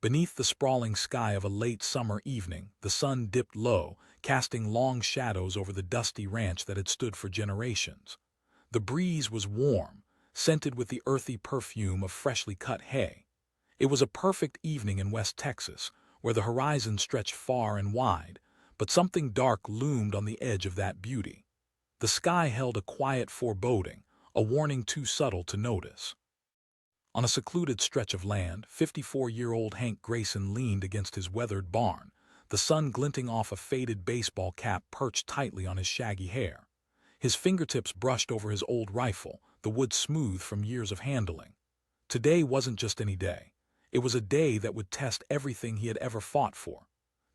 Beneath the sprawling sky of a late summer evening, the sun dipped low, casting long shadows over the dusty ranch that had stood for generations. The breeze was warm, scented with the earthy perfume of freshly cut hay. It was a perfect evening in West Texas, where the horizon stretched far and wide, but something dark loomed on the edge of that beauty. The sky held a quiet foreboding, a warning too subtle to notice. On a secluded stretch of land, 54-year-old Hank Grayson leaned against his weathered barn, the sun glinting off a faded baseball cap perched tightly on his shaggy hair. His fingertips brushed over his old rifle, the wood smooth from years of handling. Today wasn't just any day. It was a day that would test everything he had ever fought for.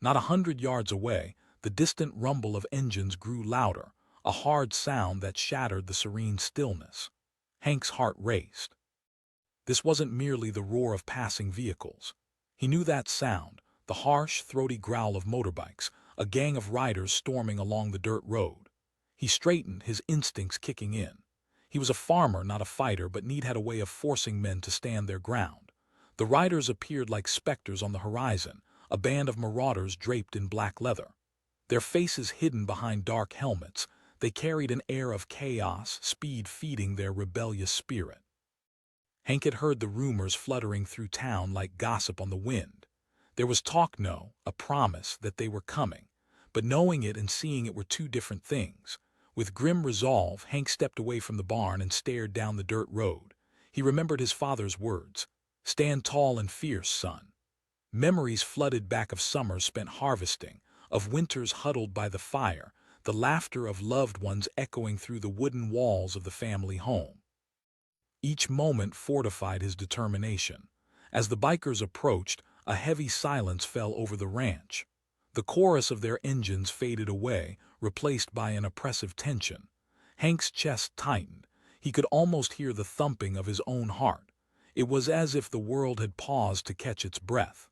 Not 100 yards away, the distant rumble of engines grew louder, a hard sound that shattered the serene stillness. Hank's heart raced. This wasn't merely the roar of passing vehicles. He knew that sound, the harsh, throaty growl of motorbikes, a gang of riders storming along the dirt road. He straightened, his instincts kicking in. He was a farmer, not a fighter, but need had a way of forcing men to stand their ground. The riders appeared like specters on the horizon, a band of marauders draped in black leather. Their faces hidden behind dark helmets, they carried an air of chaos, speed feeding their rebellious spirit. Hank had heard the rumors fluttering through town like gossip on the wind. There was talk, a promise that they were coming, but knowing it and seeing it were two different things. With grim resolve, Hank stepped away from the barn and stared down the dirt road. He remembered his father's words, "Stand tall and fierce, son." Memories flooded back of summers spent harvesting, of winters huddled by the fire, the laughter of loved ones echoing through the wooden walls of the family home. Each moment fortified his determination. As the bikers approached, a heavy silence fell over the ranch. The chorus of their engines faded away, replaced by an oppressive tension. Hank's chest tightened. He could almost hear the thumping of his own heart. It was as if the world had paused to catch its breath.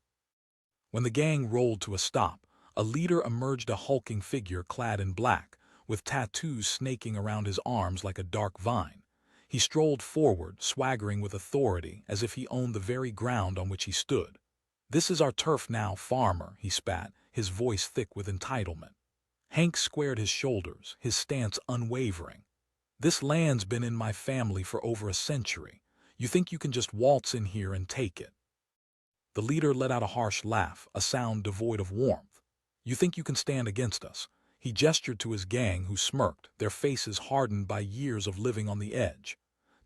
When the gang rolled to a stop, a leader emerged, a hulking figure clad in black, with tattoos snaking around his arms like a dark vine. He strolled forward, swaggering with authority, as if he owned the very ground on which he stood. "This is our turf now, farmer," he spat, his voice thick with entitlement. Hank squared his shoulders, his stance unwavering. "This land's been in my family for over a century. You think you can just waltz in here and take it?" The leader let out a harsh laugh, a sound devoid of warmth. "You think you can stand against us?" He gestured to his gang, who smirked, their faces hardened by years of living on the edge.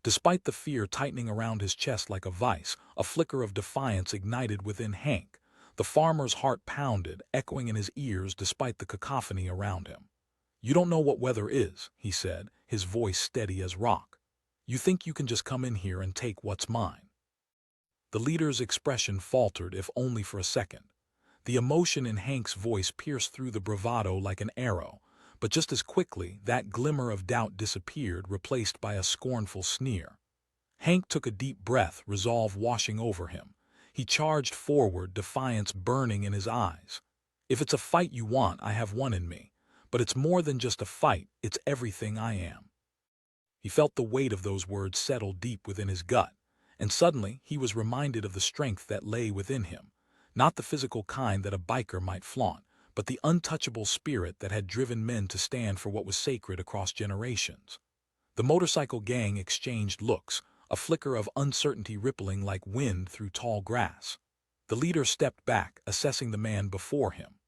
Despite the fear tightening around his chest like a vice, a flicker of defiance ignited within Hank. The farmer's heart pounded, echoing in his ears despite the cacophony around him. "You don't know what weather is," he said, his voice steady as rock. "You think you can just come in here and take what's mine?" The leader's expression faltered, if only for a second. The emotion in Hank's voice pierced through the bravado like an arrow, but just as quickly that glimmer of doubt disappeared, replaced by a scornful sneer. Hank took a deep breath, resolve washing over him. He charged forward, defiance burning in his eyes. "If it's a fight you want, I have one in me. But it's more than just a fight, it's everything I am." He felt the weight of those words settle deep within his gut, and suddenly he was reminded of the strength that lay within him. Not the physical kind that a biker might flaunt, but the untouchable spirit that had driven men to stand for what was sacred across generations. The motorcycle gang exchanged looks, a flicker of uncertainty rippling like wind through tall grass. The leader stepped back, assessing the man before him.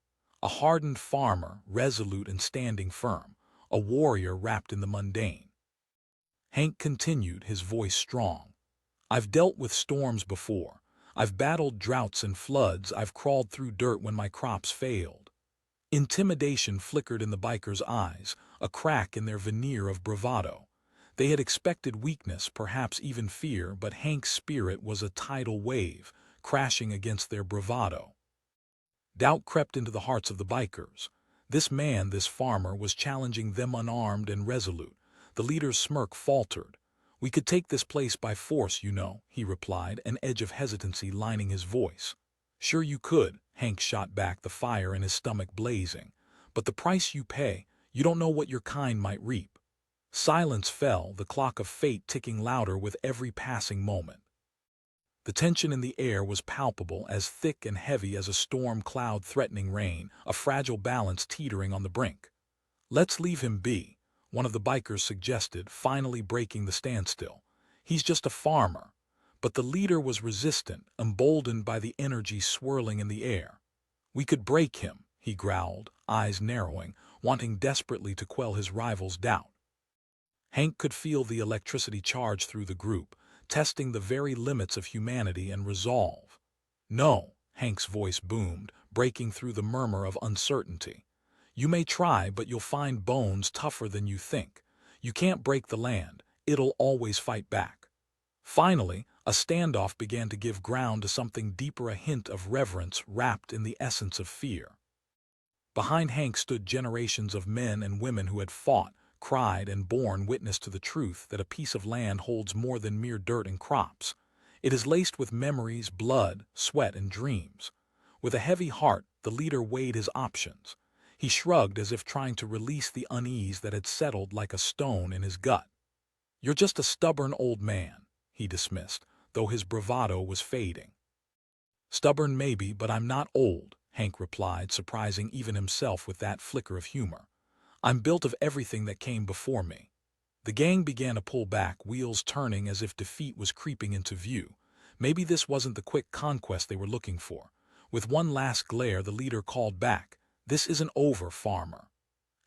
A hardened farmer, resolute and standing firm, a warrior wrapped in the mundane. Hank continued, his voice strong. "I've dealt with storms before. I've battled droughts and floods. I've crawled through dirt when my crops failed." Intimidation flickered in the bikers' eyes, a crack in their veneer of bravado. They had expected weakness, perhaps even fear, but Hank's spirit was a tidal wave, crashing against their bravado. Doubt crept into the hearts of the bikers. This man, this farmer, was challenging them unarmed and resolute. The leader's smirk faltered. "We could take this place by force, he replied, an edge of hesitancy lining his voice. "Sure you could," Hank shot back, the fire in his stomach blazing. "But the price you pay, you don't know what your kind might reap." Silence fell, the clock of fate ticking louder with every passing moment. The tension in the air was palpable, as thick and heavy as a storm cloud threatening rain, a fragile balance teetering on the brink. "Let's leave him be," one of the bikers suggested, finally breaking the standstill. "He's just a farmer." But the leader was resistant, emboldened by the energy swirling in the air. "We could break him," he growled, eyes narrowing, wanting desperately to quell his rival's doubt. Hank could feel the electricity charge through the group, testing the very limits of humanity and resolve. "No," Hank's voice boomed, breaking through the murmur of uncertainty. "You may try, but you'll find bones tougher than you think. You can't break the land. It'll always fight back." Finally, a standoff began to give ground to something deeper, a hint of reverence wrapped in the essence of fear. Behind Hank stood generations of men and women who had fought, cried, and borne witness to the truth that a piece of land holds more than mere dirt and crops. It is laced with memories, blood, sweat, and dreams. With a heavy heart, the leader weighed his options. He shrugged as if trying to release the unease that had settled like a stone in his gut. "You're just a stubborn old man," he dismissed, though his bravado was fading. "Stubborn maybe, but I'm not old," Hank replied, surprising even himself with that flicker of humor. "I'm built of everything that came before me." The gang began to pull back, wheels turning as if defeat was creeping into view. Maybe this wasn't the quick conquest they were looking for. With one last glare, the leader called back, "This isn't over, farmer."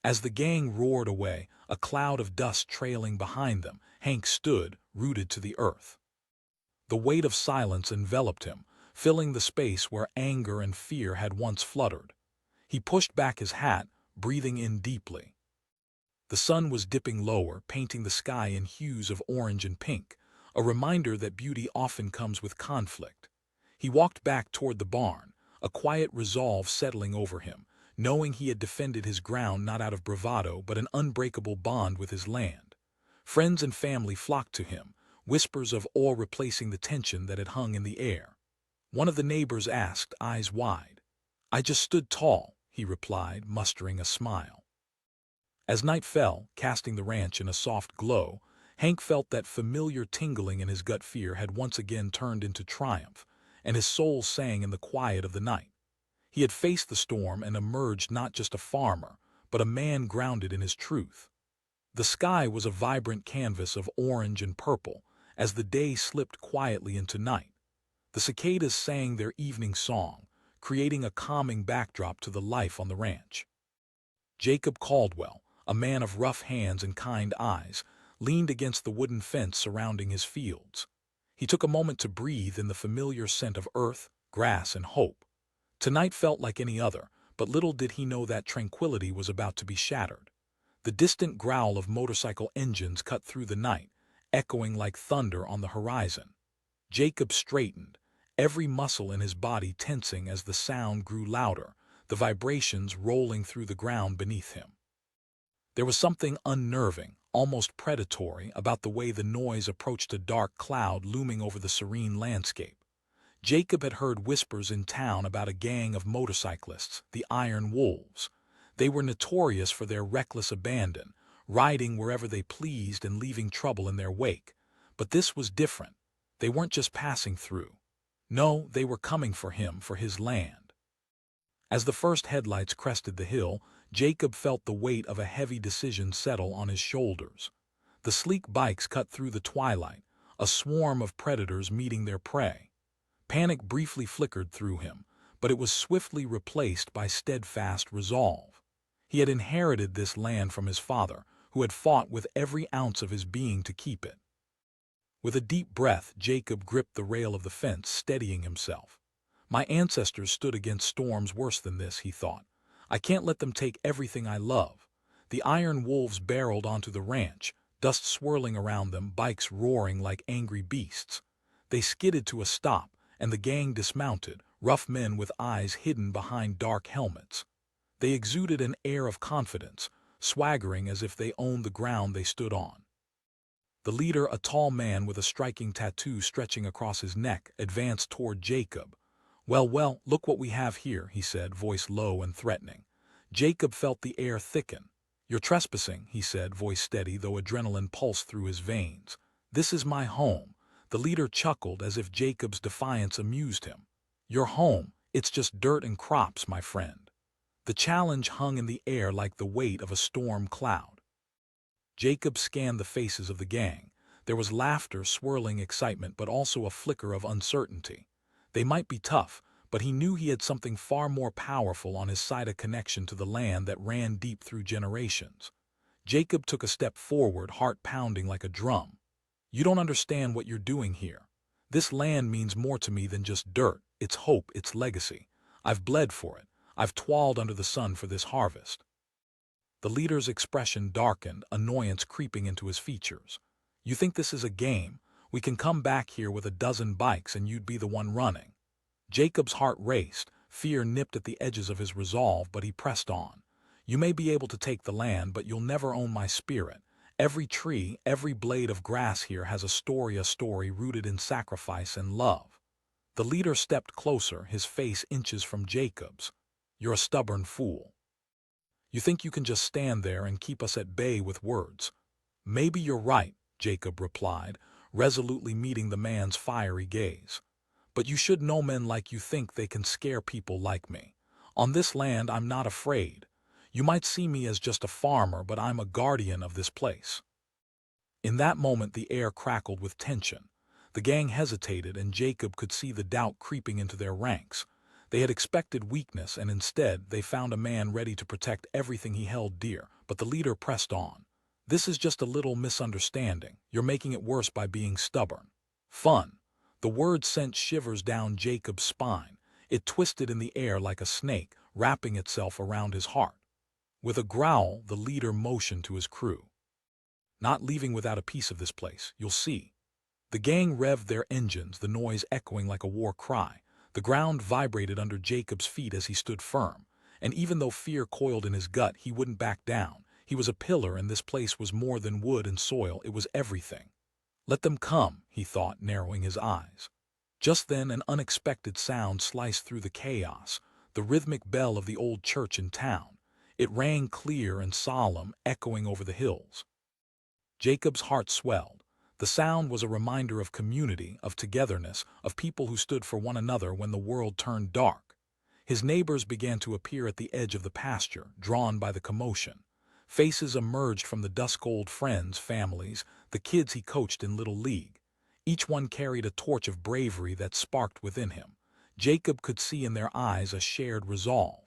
As the gang roared away, a cloud of dust trailing behind them, Hank stood, rooted to the earth. The weight of silence enveloped him, filling the space where anger and fear had once fluttered. He pushed back his hat, breathing in deeply. The sun was dipping lower, painting the sky in hues of orange and pink, a reminder that beauty often comes with conflict. He walked back toward the barn, a quiet resolve settling over him, knowing he had defended his ground not out of bravado but an unbreakable bond with his land. Friends and family flocked to him, whispers of awe replacing the tension that had hung in the air. One of the neighbors asked, eyes wide. "I just stood tall," he replied, mustering a smile. As night fell, casting the ranch in a soft glow, Hank felt that familiar tingling in his gut. Fear had once again turned into triumph, and his soul sang in the quiet of the night. He had faced the storm and emerged not just a farmer, but a man grounded in his truth. The sky was a vibrant canvas of orange and purple, as the day slipped quietly into night. The cicadas sang their evening song, creating a calming backdrop to the life on the ranch. Jacob Caldwell, a man of rough hands and kind eyes, leaned against the wooden fence surrounding his fields. He took a moment to breathe in the familiar scent of earth, grass, and hope. Tonight felt like any other, but little did he know that tranquility was about to be shattered. The distant growl of motorcycle engines cut through the night, echoing like thunder on the horizon. Jacob straightened, every muscle in his body tensing as the sound grew louder, the vibrations rolling through the ground beneath him. There was something unnerving, almost predatory, about the way the noise approached a dark cloud looming over the serene landscape. Jacob had heard whispers in town about a gang of motorcyclists, the Iron Wolves. They were notorious for their reckless abandon, riding wherever they pleased and leaving trouble in their wake. But this was different. They weren't just passing through. No, they were coming for him, for his land. As the first headlights crested the hill, Jacob felt the weight of a heavy decision settle on his shoulders. The sleek bikes cut through the twilight, a swarm of predators meeting their prey. Panic briefly flickered through him, but it was swiftly replaced by steadfast resolve. He had inherited this land from his father, who had fought with every ounce of his being to keep it. With a deep breath, Jacob gripped the rail of the fence, steadying himself. "My ancestors stood against storms worse than this," he thought. "I can't let them take everything I love." The Iron Wolves barreled onto the ranch, dust swirling around them, bikes roaring like angry beasts. They skidded to a stop, and the gang dismounted, rough men with eyes hidden behind dark helmets. They exuded an air of confidence, swaggering as if they owned the ground they stood on. The leader, a tall man with a striking tattoo stretching across his neck, advanced toward Jacob. Well, look what we have here," he said, voice low and threatening. Jacob felt the air thicken. "You're trespassing," he said, voice steady though adrenaline pulsed through his veins. "This is my home." The leader chuckled as if Jacob's defiance amused him. "You're home. It's just dirt and crops, my friend." The challenge hung in the air like the weight of a storm cloud. Jacob scanned the faces of the gang. There was laughter, swirling excitement, but also a flicker of uncertainty. They might be tough, but he knew he had something far more powerful on his side, a connection to the land that ran deep through generations. Jacob took a step forward, heart pounding like a drum. "You don't understand what you're doing here. This land means more to me than just dirt. It's hope, it's legacy. I've bled for it. I've toiled under the sun for this harvest." The leader's expression darkened, annoyance creeping into his features. "You think this is a game? We can come back here with a dozen bikes and you'd be the one running." Jacob's heart raced, fear nipped at the edges of his resolve, but he pressed on. "You may be able to take the land, but you'll never own my spirit. Every tree, every blade of grass here has a story rooted in sacrifice and love." The leader stepped closer, his face inches from Jacob's. "You're a stubborn fool. You think you can just stand there and keep us at bay with words." "Maybe you're right," Jacob replied, resolutely meeting the man's fiery gaze. "But you should know men like you think they can scare people like me. On this land, I'm not afraid. You might see me as just a farmer, but I'm a guardian of this place." In that moment, the air crackled with tension. The gang hesitated, and Jacob could see the doubt creeping into their ranks. They had expected weakness, and instead they found a man ready to protect everything he held dear. But the leader pressed on. "This is just a little misunderstanding. You're making it worse by being stubborn." "Fun." The word sent shivers down Jacob's spine. It twisted in the air like a snake, wrapping itself around his heart. With a growl, the leader motioned to his crew. "Not leaving without a piece of this place, you'll see." The gang revved their engines, the noise echoing like a war cry. The ground vibrated under Jacob's feet as he stood firm, and even though fear coiled in his gut, he wouldn't back down. He was a pillar, and this place was more than wood and soil, it was everything. "Let them come," he thought, narrowing his eyes. Just then an unexpected sound sliced through the chaos, the rhythmic bell of the old church in town. It rang clear and solemn, echoing over the hills. Jacob's heart swelled. The sound was a reminder of community, of togetherness, of people who stood for one another when the world turned dark. His neighbors began to appear at the edge of the pasture, drawn by the commotion. Faces emerged from the dusk, old friends, families, the kids he coached in Little League. Each one carried a torch of bravery that sparked within him. Jacob could see in their eyes a shared resolve.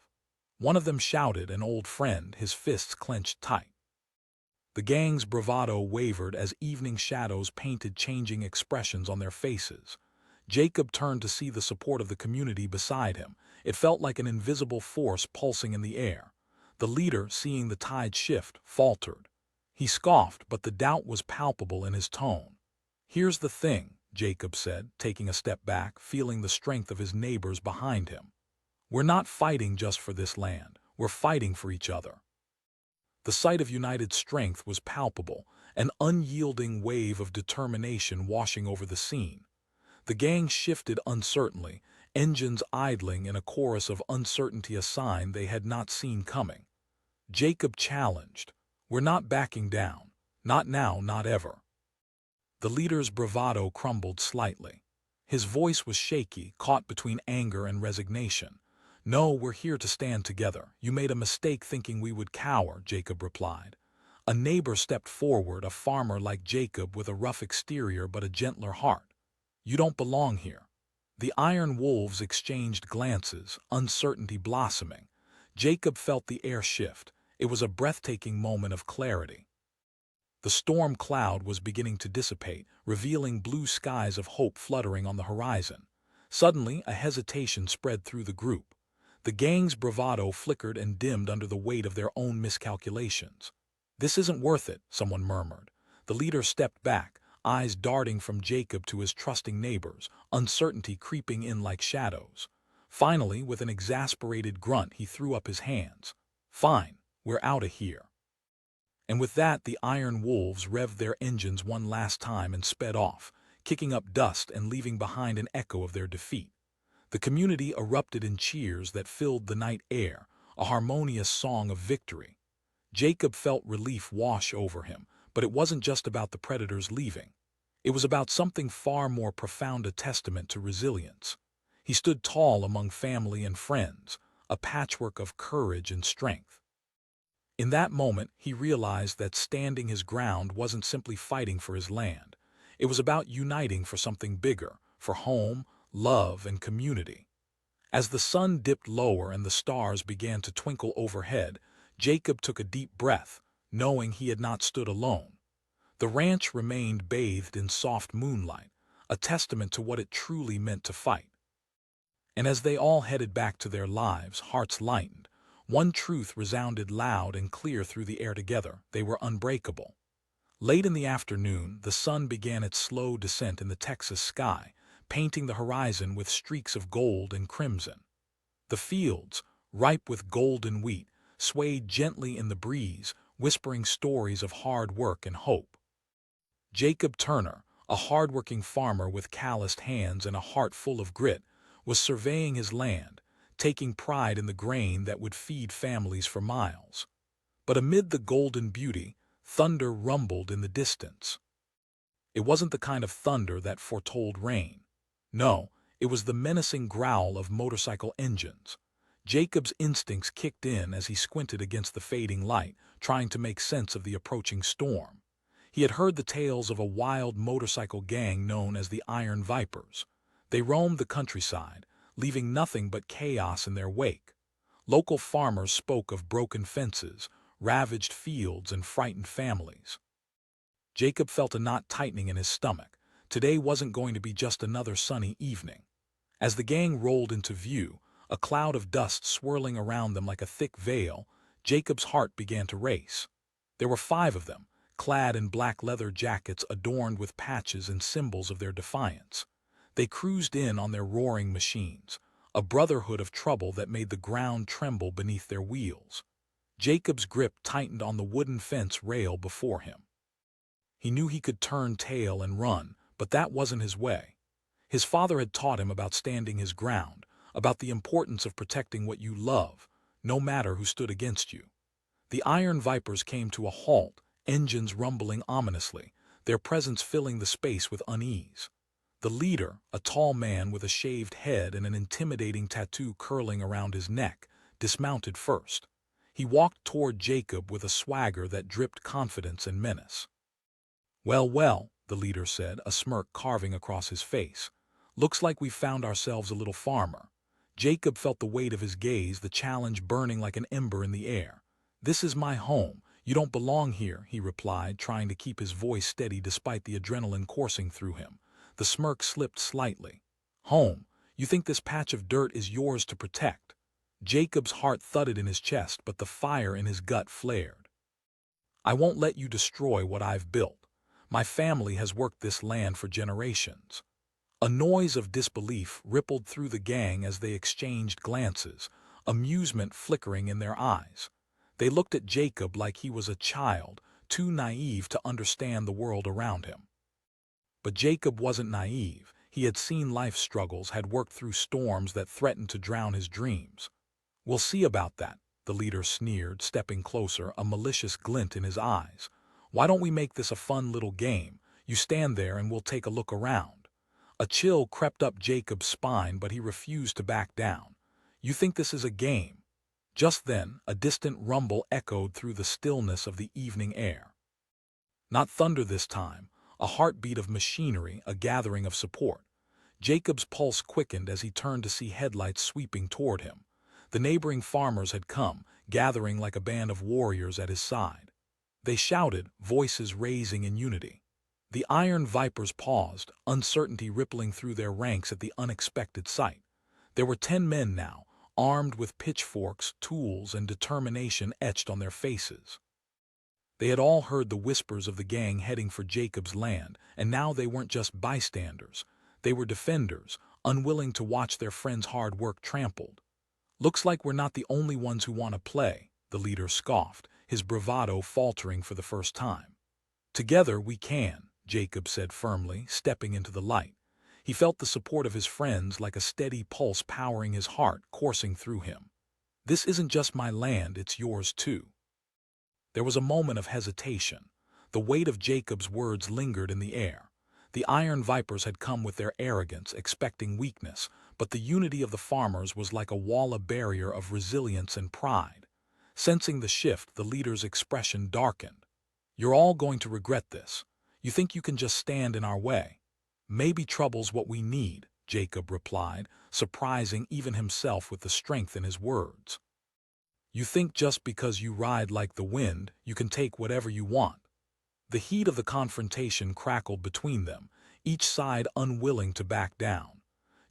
One of them shouted, an old friend, his fists clenched tight. The gang's bravado wavered as evening shadows painted changing expressions on their faces. Jacob turned to see the support of the community beside him. It felt like an invisible force pulsing in the air. The leader, seeing the tide shift, faltered. He scoffed, but the doubt was palpable in his tone. "Here's the thing," Jacob said, taking a step back, feeling the strength of his neighbors behind him. "We're not fighting just for this land. We're fighting for each other." The sight of united strength was palpable, an unyielding wave of determination washing over the scene. The gang shifted uncertainly, engines idling in a chorus of uncertainty, a sign they had not seen coming. Jacob challenged, "We're not backing down. Not now, not ever." The leader's bravado crumbled slightly. His voice was shaky, caught between anger and resignation. "No, we're here to stand together. You made a mistake thinking we would cower," Jacob replied. A neighbor stepped forward, a farmer like Jacob with a rough exterior but a gentler heart. "You don't belong here." The iron wolves exchanged glances, uncertainty blossoming. Jacob felt the air shift. It was a breathtaking moment of clarity. The storm cloud was beginning to dissipate, revealing blue skies of hope fluttering on the horizon. Suddenly, a hesitation spread through the group. The gang's bravado flickered and dimmed under the weight of their own miscalculations. "This isn't worth it," someone murmured. The leader stepped back, eyes darting from Jacob to his trusting neighbors, uncertainty creeping in like shadows. Finally, with an exasperated grunt, he threw up his hands. "Fine, we're out of here." And with that, the iron wolves revved their engines one last time and sped off, kicking up dust and leaving behind an echo of their defeat. The community erupted in cheers that filled the night air, a harmonious song of victory. Jacob felt relief wash over him, but it wasn't just about the predators leaving. It was about something far more profound, a testament to resilience. He stood tall among family and friends, a patchwork of courage and strength. In that moment, he realized that standing his ground wasn't simply fighting for his land. It was about uniting for something bigger, for home, love, and community. As the sun dipped lower and the stars began to twinkle overhead, Jacob took a deep breath, knowing he had not stood alone. The ranch remained bathed in soft moonlight, a testament to what it truly meant to fight. And as they all headed back to their lives, hearts lightened. One truth resounded loud and clear through the air: together, they were unbreakable. Late in the afternoon, the sun began its slow descent in the Texas sky, painting the horizon with streaks of gold and crimson. The fields, ripe with golden wheat, swayed gently in the breeze, whispering stories of hard work and hope. Jacob Turner, a hard-working farmer with calloused hands and a heart full of grit, was surveying his land, taking pride in the grain that would feed families for miles. But amid the golden beauty, thunder rumbled in the distance. It wasn't the kind of thunder that foretold rain. No, it was the menacing growl of motorcycle engines. Jacob's instincts kicked in as he squinted against the fading light, trying to make sense of the approaching storm. He had heard the tales of a wild motorcycle gang known as the Iron Vipers. They roamed the countryside, leaving nothing but chaos in their wake. Local farmers spoke of broken fences, ravaged fields, and frightened families. Jacob felt a knot tightening in his stomach. Today wasn't going to be just another sunny evening. As the gang rolled into view, a cloud of dust swirling around them like a thick veil, Jacob's heart began to race. There were 5 of them, clad in black leather jackets adorned with patches and symbols of their defiance. They cruised in on their roaring machines, a brotherhood of trouble that made the ground tremble beneath their wheels. Jacob's grip tightened on the wooden fence rail before him. He knew he could turn tail and run, but that wasn't his way. His father had taught him about standing his ground, about the importance of protecting what you love, no matter who stood against you. The Iron Vipers came to a halt, engines rumbling ominously, their presence filling the space with unease. The leader, a tall man with a shaved head and an intimidating tattoo curling around his neck, dismounted first. He walked toward Jacob with a swagger that dripped confidence and menace. "Well, well," the leader said, a smirk carving across his face. "Looks like we've found ourselves a little farmer." Jacob felt the weight of his gaze, the challenge burning like an ember in the air. "This is my home. You don't belong here," he replied, trying to keep his voice steady despite the adrenaline coursing through him. The smirk slipped slightly. "Home? You think this patch of dirt is yours to protect?" Jacob's heart thudded in his chest, but the fire in his gut flared. "I won't let you destroy what I've built. My family has worked this land for generations." A noise of disbelief rippled through the gang as they exchanged glances, amusement flickering in their eyes. They looked at Jacob like he was a child, too naive to understand the world around him. But Jacob wasn't naive. He had seen life's struggles, had worked through storms that threatened to drown his dreams. "We'll see about that," the leader sneered, stepping closer, a malicious glint in his eyes. "Why don't we make this a fun little game? You stand there and we'll take a look around." A chill crept up Jacob's spine, but he refused to back down. "You think this is a game?" Just then, a distant rumble echoed through the stillness of the evening air. Not thunder this time, a heartbeat of machinery, a gathering of support. Jacob's pulse quickened as he turned to see headlights sweeping toward him. The neighboring farmers had come, gathering like a band of warriors at his side. They shouted, voices raising in unity. The Iron Vipers paused, uncertainty rippling through their ranks at the unexpected sight. There were 10 men now, armed with pitchforks, tools, and determination etched on their faces. They had all heard the whispers of the gang heading for Jacob's land, and now they weren't just bystanders. They were defenders, unwilling to watch their friends' hard work trampled. "Looks like we're not the only ones who want to play," the leader scoffed, his bravado faltering for the first time. "Together we can," Jacob said firmly, stepping into the light. He felt the support of his friends like a steady pulse powering his heart, coursing through him. "This isn't just my land, it's yours too." There was a moment of hesitation. The weight of Jacob's words lingered in the air. The iron vipers had come with their arrogance, expecting weakness, but the unity of the farmers was like a wall, a barrier of resilience and pride. Sensing the shift, the leader's expression darkened. "You're all going to regret this. You think you can just stand in our way?" "Maybe trouble's what we need," Jacob replied, surprising even himself with the strength in his words. "You think just because you ride like the wind, you can take whatever you want." The heat of the confrontation crackled between them, each side unwilling to back down.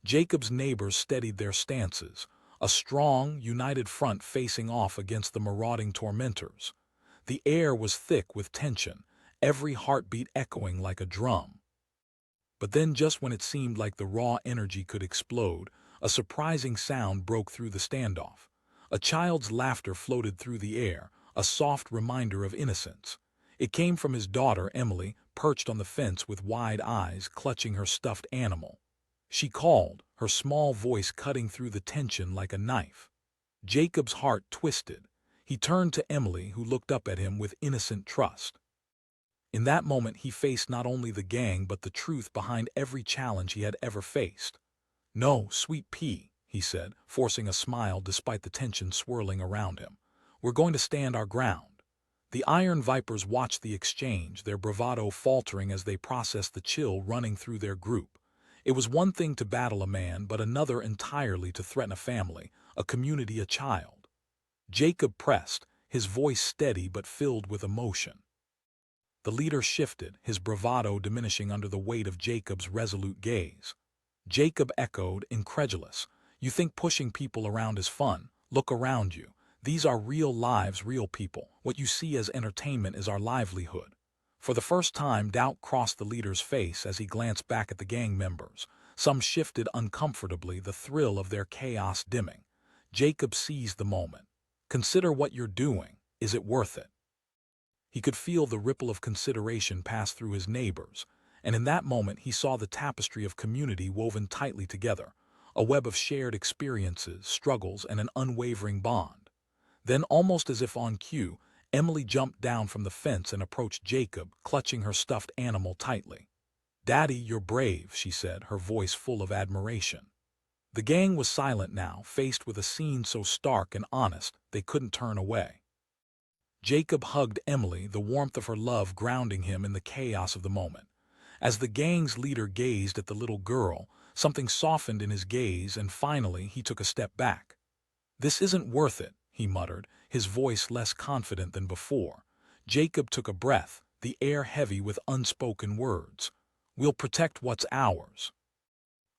Jacob's neighbors steadied their stances, a strong, united front facing off against the marauding tormentors. The air was thick with tension, every heartbeat echoing like a drum. But then, just when it seemed like the raw energy could explode, a surprising sound broke through the standoff. A child's laughter floated through the air, a soft reminder of innocence. It came from his daughter, Emily, perched on the fence with wide eyes, clutching her stuffed animal. She called, her small voice cutting through the tension like a knife. Jacob's heart twisted. He turned to Emily, who looked up at him with innocent trust. In that moment, he faced not only the gang but the truth behind every challenge he had ever faced. "No, sweet pea," he said, forcing a smile despite the tension swirling around him. "We're going to stand our ground." The iron vipers watched the exchange, their bravado faltering as they processed the chill running through their group. It was one thing to battle a man, but another entirely to threaten a family, a community, a child. Jacob pressed, his voice steady but filled with emotion. The leader shifted, his bravado diminishing under the weight of Jacob's resolute gaze. Jacob echoed, incredulous. "You think pushing people around is fun? Look around you. These are real lives, real people. What you see as entertainment is our livelihood." For the first time, doubt crossed the leader's face as he glanced back at the gang members. Some shifted uncomfortably, the thrill of their chaos dimming. Jacob seized the moment. "Consider what you're doing. Is it worth it?" He could feel the ripple of consideration pass through his neighbors, and in that moment he saw the tapestry of community woven tightly together, a web of shared experiences, struggles, and an unwavering bond. Then, almost as if on cue, Emily jumped down from the fence and approached Jacob, clutching her stuffed animal tightly. "Daddy, you're brave," she said, her voice full of admiration. The gang was silent now, faced with a scene so stark and honest they couldn't turn away. Jacob hugged Emily, the warmth of her love grounding him in the chaos of the moment. As the gang's leader gazed at the little girl, something softened in his gaze, and finally he took a step back. "This isn't worth it," he muttered, his voice less confident than before. Jacob took a breath, the air heavy with unspoken words. "We'll protect what's ours."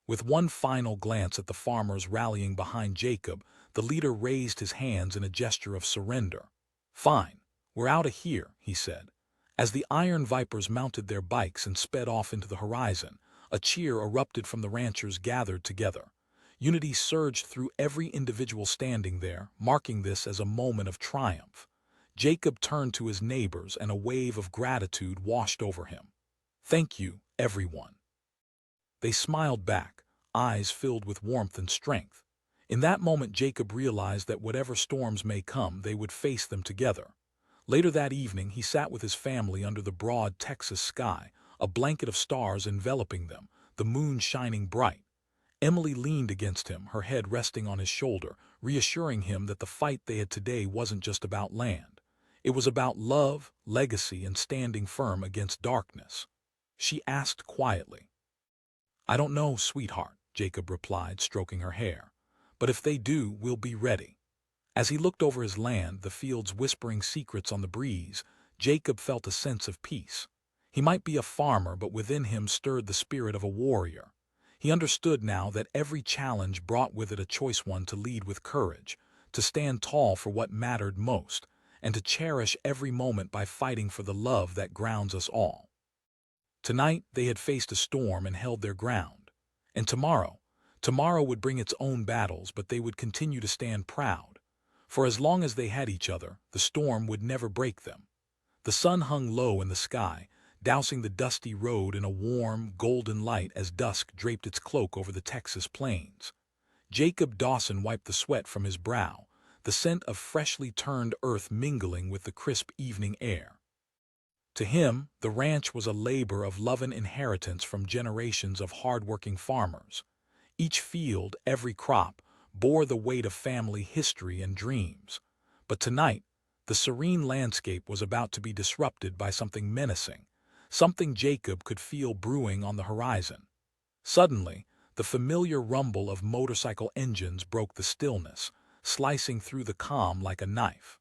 With one final glance at the farmers rallying behind Jacob, the leader raised his hands in a gesture of surrender. "Fine, we're out of here," he said. As the iron vipers mounted their bikes and sped off into the horizon, a cheer erupted from the ranchers gathered together. Unity surged through every individual standing there, marking this as a moment of triumph. Jacob turned to his neighbors, and a wave of gratitude washed over him. "Thank you, everyone." They smiled back, eyes filled with warmth and strength. In that moment, Jacob realized that whatever storms may come, they would face them together. Later that evening, he sat with his family under the broad Texas sky, a blanket of stars enveloping them, the moon shining bright. Emily leaned against him, her head resting on his shoulder, reassuring him that the fight they had today wasn't just about land. It was about love, legacy, and standing firm against darkness. She asked quietly. "I don't know, sweetheart," Jacob replied, stroking her hair. "But if they do, we'll be ready." As he looked over his land, the fields whispering secrets on the breeze, Jacob felt a sense of peace. He might be a farmer, but within him stirred the spirit of a warrior. He understood now that every challenge brought with it a choice, one to lead with courage, to stand tall for what mattered most, and to cherish every moment by fighting for the love that grounds us all. Tonight they had faced a storm and held their ground. And tomorrow would bring its own battles, but they would continue to stand proud. For as long as they had each other, the storm would never break them. The sun hung low in the sky, dousing the dusty road in a warm, golden light as dusk draped its cloak over the Texas plains. Jacob Dawson wiped the sweat from his brow, the scent of freshly turned earth mingling with the crisp evening air. To him, the ranch was a labor of love and inheritance from generations of hard-working farmers. Each field, every crop, bore the weight of family history and dreams. But tonight, the serene landscape was about to be disrupted by something menacing, something Jacob could feel brewing on the horizon. Suddenly, the familiar rumble of motorcycle engines broke the stillness, slicing through the calm like a knife.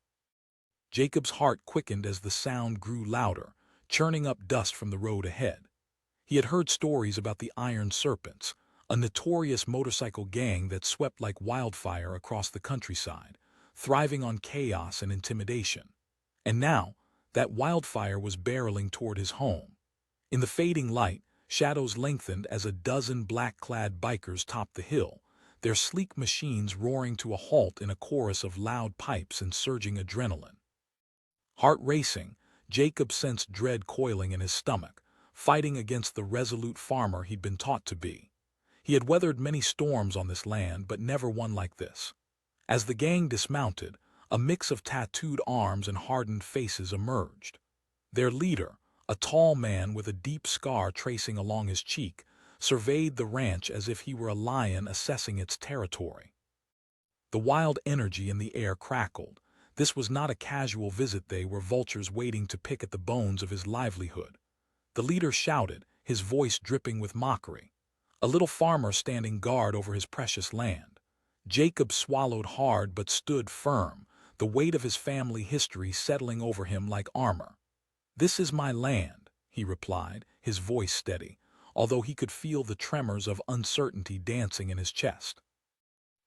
Jacob's heart quickened as the sound grew louder, churning up dust from the road ahead. He had heard stories about the Iron Serpents, a notorious motorcycle gang that swept like wildfire across the countryside, thriving on chaos and intimidation. And now, that wildfire was barreling toward his home. In the fading light, shadows lengthened as a dozen black-clad bikers topped the hill, their sleek machines roaring to a halt in a chorus of loud pipes and surging adrenaline. Heart racing, Jacob sensed dread coiling in his stomach, fighting against the resolute farmer he'd been taught to be. He had weathered many storms on this land, but never one like this. As the gang dismounted, a mix of tattooed arms and hardened faces emerged. Their leader, a tall man with a deep scar tracing along his cheek, surveyed the ranch as if he were a lion assessing its territory. The wild energy in the air crackled. This was not a casual visit, they were vultures waiting to pick at the bones of his livelihood. The leader shouted, his voice dripping with mockery. A little farmer standing guard over his precious land. Jacob swallowed hard but stood firm, the weight of his family history settling over him like armor. "This is my land," he replied, his voice steady, although he could feel the tremors of uncertainty dancing in his chest.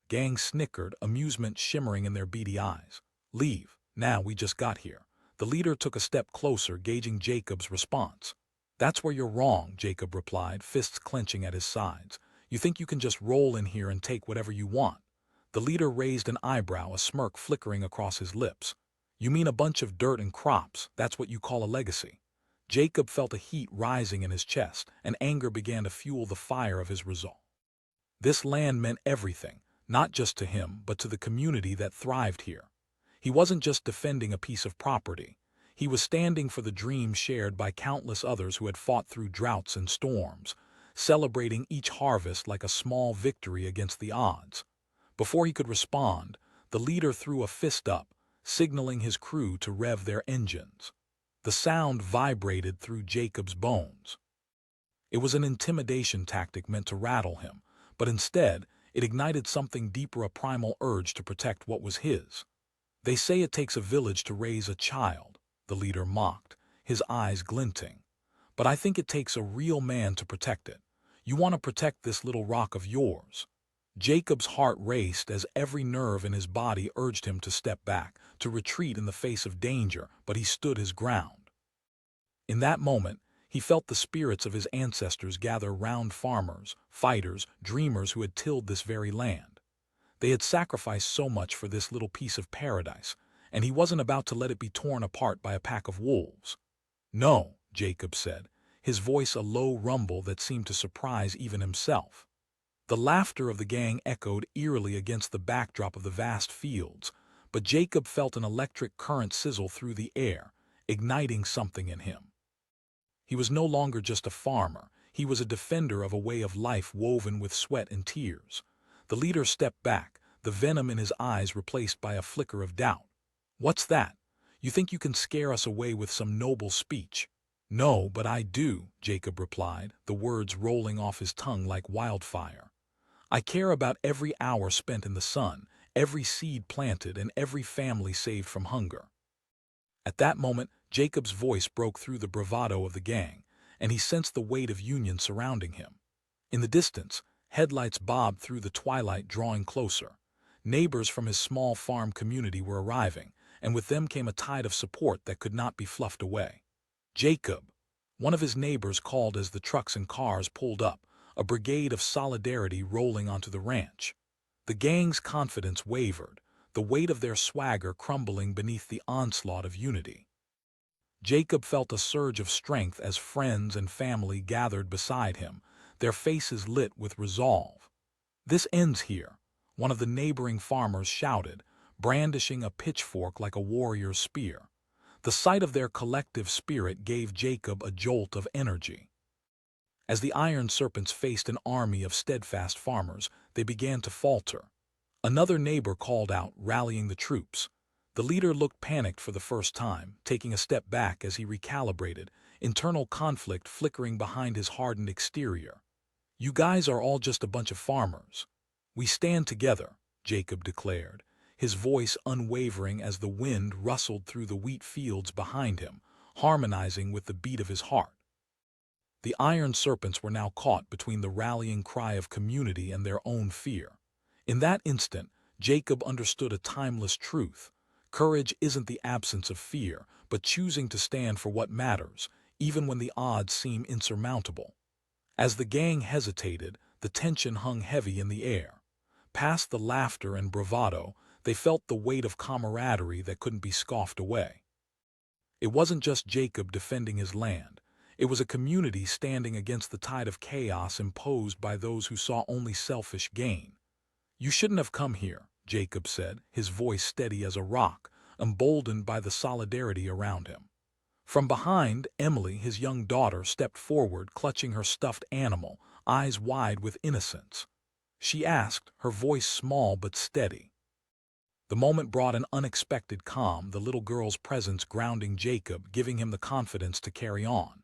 The gang snickered, amusement shimmering in their beady eyes. "Leave. Now, we just got here." The leader took a step closer, gauging Jacob's response. "That's where you're wrong," Jacob replied, fists clenching at his sides. "You think you can just roll in here and take whatever you want?" The leader raised an eyebrow, a smirk flickering across his lips. "You mean a bunch of dirt and crops, that's what you call a legacy?" Jacob felt a heat rising in his chest, and anger began to fuel the fire of his resolve. This land meant everything, not just to him, but to the community that thrived here. He wasn't just defending a piece of property. He was standing for the dream shared by countless others who had fought through droughts and storms, celebrating each harvest like a small victory against the odds. Before he could respond, the leader threw a fist up, signaling his crew to rev their engines. The sound vibrated through Jacob's bones. It was an intimidation tactic meant to rattle him, but instead, it ignited something deeper, a primal urge to protect what was his. "They say it takes a village to raise a child," the leader mocked, his eyes glinting. "But I think it takes a real man to protect it. You want to protect this little rock of yours." Jacob's heart raced as every nerve in his body urged him to step back, to retreat in the face of danger, but he stood his ground. In that moment, he felt the spirits of his ancestors gather round farmers, fighters, dreamers who had tilled this very land. They had sacrificed so much for this little piece of paradise, and he wasn't about to let it be torn apart by a pack of wolves. "No," Jacob said, his voice a low rumble that seemed to surprise even himself. The laughter of the gang echoed eerily against the backdrop of the vast fields, but Jacob felt an electric current sizzle through the air, igniting something in him. He was no longer just a farmer, he was a defender of a way of life woven with sweat and tears. The leader stepped back, the venom in his eyes replaced by a flicker of doubt. "What's that? You think you can scare us away with some noble speech?" "No, but I do," Jacob replied, the words rolling off his tongue like wildfire. "I care about every hour spent in the sun, every seed planted, and every family saved from hunger." At that moment, Jacob's voice broke through the bravado of the gang, and he sensed the weight of union surrounding him. In the distance, headlights bobbed through the twilight, drawing closer. Neighbors from his small farm community were arriving, and with them came a tide of support that could not be fluffed away. "Jacob," one of his neighbors called as the trucks and cars pulled up, a brigade of solidarity rolling onto the ranch. The gang's confidence wavered, the weight of their swagger crumbling beneath the onslaught of unity. Jacob felt a surge of strength as friends and family gathered beside him, their faces lit with resolve. "This ends here," one of the neighboring farmers shouted, brandishing a pitchfork like a warrior's spear. The sight of their collective spirit gave Jacob a jolt of energy. As the iron serpents faced an army of steadfast farmers, they began to falter. Another neighbor called out, rallying the troops. The leader looked panicked for the first time, taking a step back as he recalibrated, internal conflict flickering behind his hardened exterior. "You guys are all just a bunch of farmers. We stand together," Jacob declared, his voice unwavering as the wind rustled through the wheat fields behind him, harmonizing with the beat of his heart. The iron serpents were now caught between the rallying cry of community and their own fear. In that instant, Jacob understood a timeless truth. Courage isn't the absence of fear, but choosing to stand for what matters, even when the odds seem insurmountable. As the gang hesitated, the tension hung heavy in the air. Past the laughter and bravado, they felt the weight of camaraderie that couldn't be scoffed away. It wasn't just Jacob defending his land. It was a community standing against the tide of chaos imposed by those who saw only selfish gain. "You shouldn't have come here," Jacob said, his voice steady as a rock, emboldened by the solidarity around him. From behind, Emily, his young daughter, stepped forward, clutching her stuffed animal, eyes wide with innocence. She asked, her voice small but steady. The moment brought an unexpected calm, the little girl's presence grounding Jacob, giving him the confidence to carry on.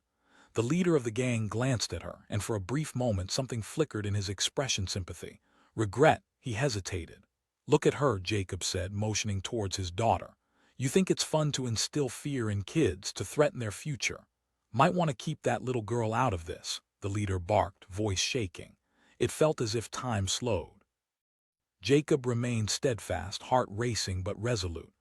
The leader of the gang glanced at her, and for a brief moment something flickered in his expression. Sympathy. Regret. He hesitated. "Look at her," Jacob said, motioning towards his daughter. "You think it's fun to instill fear in kids, to threaten their future. Might want to keep that little girl out of this," the leader barked, voice shaking. It felt as if time slowed. Jacob remained steadfast, heart racing but resolute.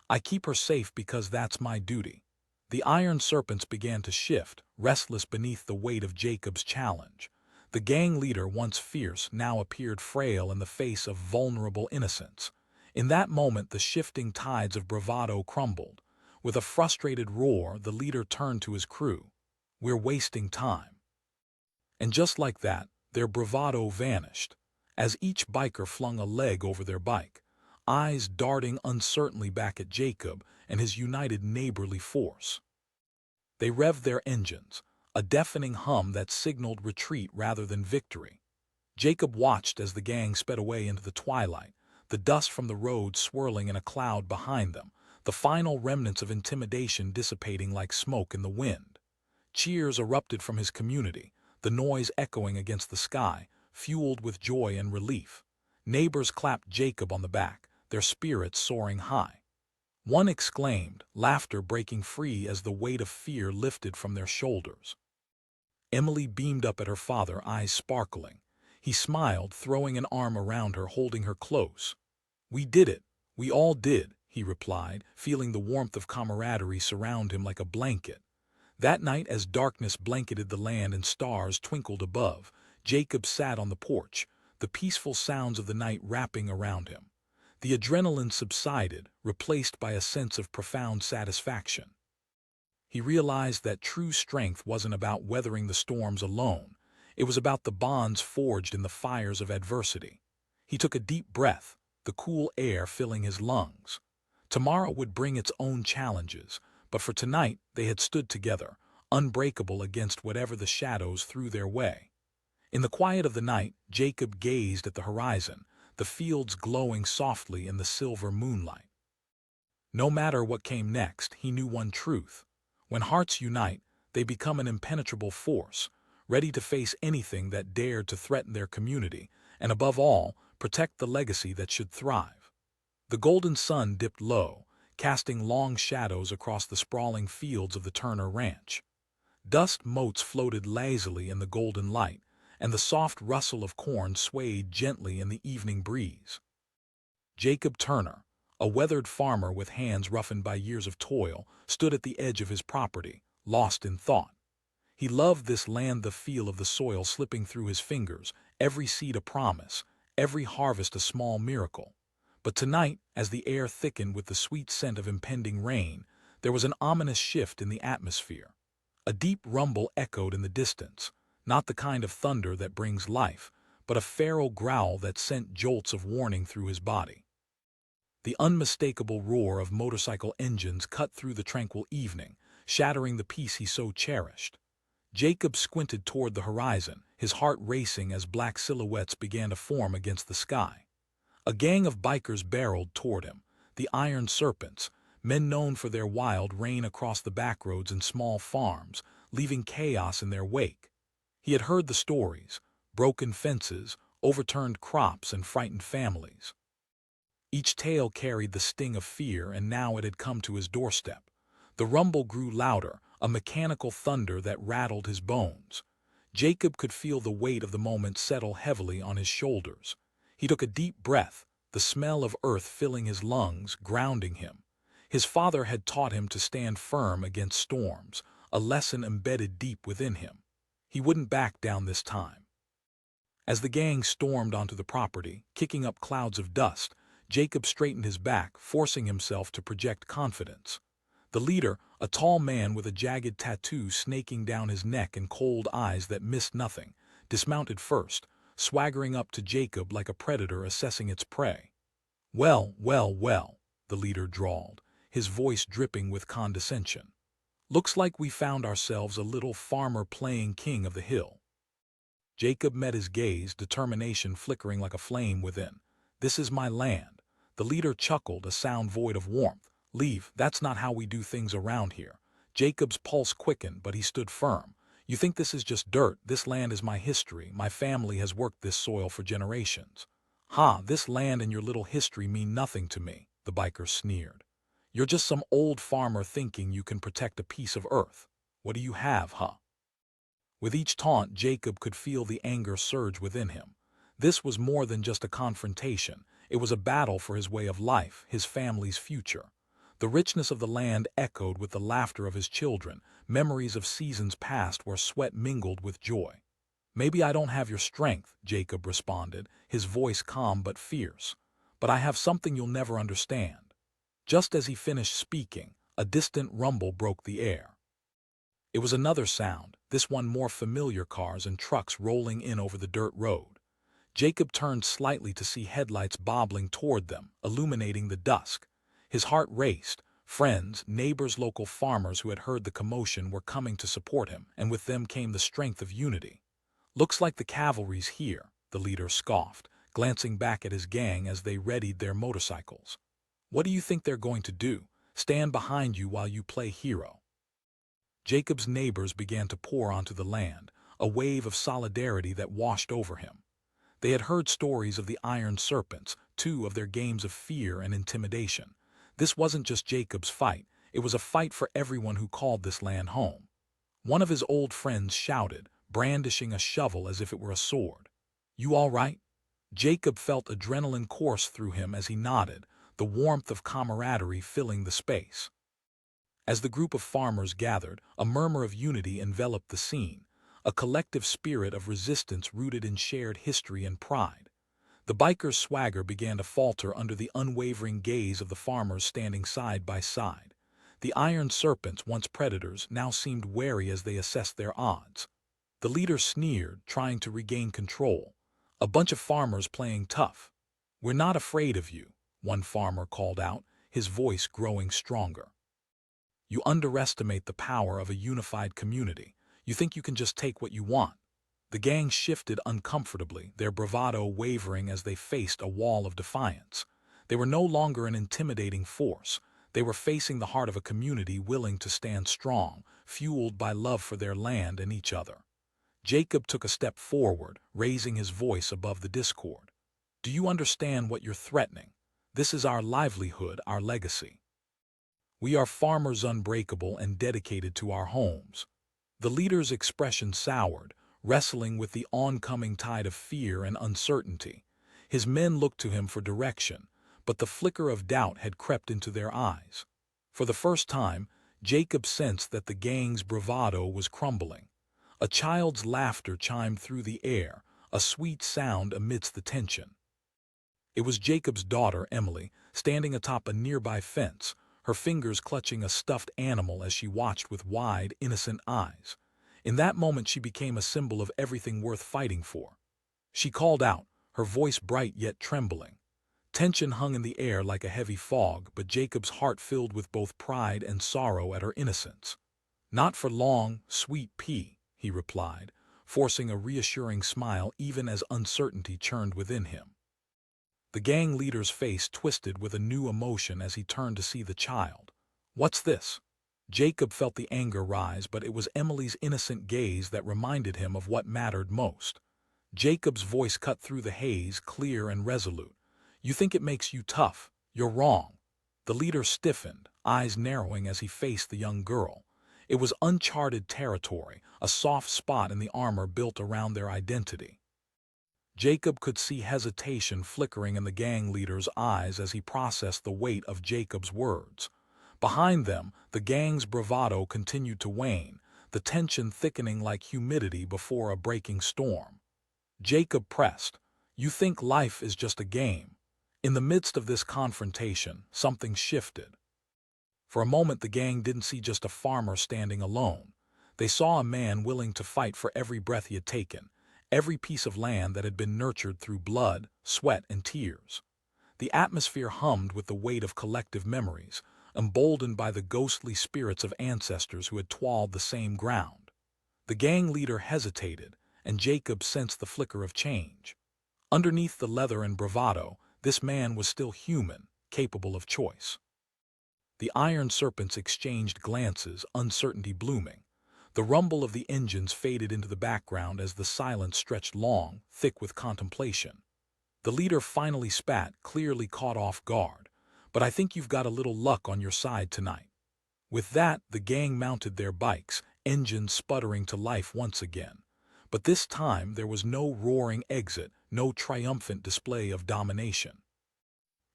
"I keep her safe because that's my duty." The iron serpents began to shift, restless beneath the weight of Jacob's challenge. The gang leader, once fierce, now appeared frail in the face of vulnerable innocence. In that moment, the shifting tides of bravado crumbled. With a frustrated roar, the leader turned to his crew. "We're wasting time." And just like that, their bravado vanished, as each biker flung a leg over their bike, eyes darting uncertainly back at Jacob and his united neighborly force. They revved their engines, a deafening hum that signaled retreat rather than victory. Jacob watched as the gang sped away into the twilight, the dust from the road swirling in a cloud behind them, the final remnants of intimidation dissipating like smoke in the wind. Cheers erupted from his community, the noise echoing against the sky, fueled with joy and relief. Neighbors clapped Jacob on the back, their spirits soaring high. One exclaimed, laughter breaking free as the weight of fear lifted from their shoulders. Emily beamed up at her father, eyes sparkling. He smiled, throwing an arm around her, holding her close. "We did it. We all did," he replied, feeling the warmth of camaraderie surround him like a blanket. That night, as darkness blanketed the land and stars twinkled above, Jacob sat on the porch, the peaceful sounds of the night wrapping around him. The adrenaline subsided, replaced by a sense of profound satisfaction. He realized that true strength wasn't about weathering the storms alone. It was about the bonds forged in the fires of adversity. He took a deep breath, the cool air filling his lungs. Tomorrow would bring its own challenges, but for tonight they had stood together, unbreakable against whatever the shadows threw their way. In the quiet of the night, Jacob gazed at the horizon, the fields glowing softly in the silver moonlight. No matter what came next, he knew one truth. When hearts unite, they become an impenetrable force, ready to face anything that dared to threaten their community, and above all, protect the legacy that should thrive. The golden sun dipped low, casting long shadows across the sprawling fields of the Turner Ranch. Dust motes floated lazily in the golden light, and the soft rustle of corn swayed gently in the evening breeze. Jacob Turner, a weathered farmer with hands roughened by years of toil, stood at the edge of his property, lost in thought. He loved this land, the feel of the soil slipping through his fingers, every seed a promise, every harvest a small miracle. But tonight, as the air thickened with the sweet scent of impending rain, there was an ominous shift in the atmosphere. A deep rumble echoed in the distance, not the kind of thunder that brings life, but a feral growl that sent jolts of warning through his body. The unmistakable roar of motorcycle engines cut through the tranquil evening, shattering the peace he so cherished. Jacob squinted toward the horizon, his heart racing as black silhouettes began to form against the sky. A gang of bikers barreled toward him, the Iron Serpents, men known for their wild reign across the backroads and small farms, leaving chaos in their wake. He had heard the stories: broken fences, overturned crops, and frightened families. Each tale carried the sting of fear, and now it had come to his doorstep. The rumble grew louder, a mechanical thunder that rattled his bones. Jacob could feel the weight of the moment settle heavily on his shoulders. He took a deep breath, the smell of earth filling his lungs, grounding him. His father had taught him to stand firm against storms, a lesson embedded deep within him. He wouldn't back down this time. As the gang stormed onto the property, kicking up clouds of dust, Jacob straightened his back, forcing himself to project confidence. The leader, a tall man with a jagged tattoo snaking down his neck and cold eyes that missed nothing, dismounted first, swaggering up to Jacob like a predator assessing its prey. "Well, well, well," the leader drawled, his voice dripping with condescension. "Looks like we found ourselves a little farmer playing king of the hill." Jacob met his gaze, determination flickering like a flame within. "This is my land." The leader chuckled, a sound void of warmth. "Leave, that's not how we do things around here." Jacob's pulse quickened, but he stood firm. "You think this is just dirt? This land is my history. My family has worked this soil for generations." "Ha, this land and your little history mean nothing to me," the biker sneered. "You're just some old farmer thinking you can protect a piece of earth. What do you have, huh?" With each taunt, Jacob could feel the anger surge within him. This was more than just a confrontation. It was a battle for his way of life, his family's future. The richness of the land echoed with the laughter of his children, memories of seasons past where sweat mingled with joy. "Maybe I don't have your strength," Jacob responded, his voice calm but fierce. "But I have something you'll never understand." Just as he finished speaking, a distant rumble broke the air. It was another sound, this one more familiar: cars and trucks rolling in over the dirt road. Jacob turned slightly to see headlights bobbling toward them, illuminating the dusk. His heart raced. Friends, neighbors, local farmers who had heard the commotion were coming to support him, and with them came the strength of unity. "Looks like the cavalry's here," the leader scoffed, glancing back at his gang as they readied their motorcycles. "What do you think they're going to do? Stand behind you while you play hero?" Jacob's neighbors began to pour onto the land, a wave of solidarity that washed over him. They had heard stories of the Iron Serpents, two of their games of fear and intimidation. This wasn't just Jacob's fight, it was a fight for everyone who called this land home. One of his old friends shouted, brandishing a shovel as if it were a sword. "You all right?" Jacob felt adrenaline course through him as he nodded, the warmth of camaraderie filling the space. As the group of farmers gathered, a murmur of unity enveloped the scene, a collective spirit of resistance rooted in shared history and pride. The biker's swagger began to falter under the unwavering gaze of the farmers standing side by side. The Iron Serpents, once predators, now seemed wary as they assessed their odds. The leader sneered, trying to regain control. "A bunch of farmers playing tough." "We're not afraid of you," one farmer called out, his voice growing stronger. "You underestimate the power of a unified community. You think you can just take what you want." The gang shifted uncomfortably, their bravado wavering as they faced a wall of defiance. They were no longer an intimidating force. They were facing the heart of a community willing to stand strong, fueled by love for their land and each other. Jacob took a step forward, raising his voice above the discord. "Do you understand what you're threatening? This is our livelihood, our legacy. We are farmers unbreakable and dedicated to our homes." The leader's expression soured, wrestling with the oncoming tide of fear and uncertainty. His men looked to him for direction, but the flicker of doubt had crept into their eyes. For the first time, Jacob sensed that the gang's bravado was crumbling. A child's laughter chimed through the air, a sweet sound amidst the tension. It was Jacob's daughter, Emily, standing atop a nearby fence, her fingers clutching a stuffed animal as she watched with wide, innocent eyes. In that moment she became a symbol of everything worth fighting for. She called out, her voice bright yet trembling. Tension hung in the air like a heavy fog, but Jacob's heart filled with both pride and sorrow at her innocence. "Not for long, sweet pea," he replied, forcing a reassuring smile even as uncertainty churned within him. The gang leader's face twisted with a new emotion as he turned to see the child. "What's this?" Jacob felt the anger rise, but it was Emily's innocent gaze that reminded him of what mattered most. Jacob's voice cut through the haze, clear and resolute. "You think it makes you tough? You're wrong." The leader stiffened, eyes narrowing as he faced the young girl. It was uncharted territory, a soft spot in the armor built around their identity. Jacob could see hesitation flickering in the gang leader's eyes as he processed the weight of Jacob's words. Behind them, the gang's bravado continued to wane, the tension thickening like humidity before a breaking storm. Jacob pressed, "You think life is just a game." In the midst of this confrontation, something shifted. For a moment the gang didn't see just a farmer standing alone. They saw a man willing to fight for every breath he had taken, every piece of land that had been nurtured through blood, sweat, and tears. The atmosphere hummed with the weight of collective memories, emboldened by the ghostly spirits of ancestors who had toiled the same ground. The gang leader hesitated, and Jacob sensed the flicker of change. Underneath the leather and bravado, this man was still human, capable of choice. The iron serpents exchanged glances, uncertainty blooming. The rumble of the engines faded into the background as the silence stretched long, thick with contemplation. The leader finally spat, clearly caught off guard. "But I think you've got a little luck on your side tonight." With that, the gang mounted their bikes, engines sputtering to life once again. But this time there was no roaring exit, no triumphant display of domination.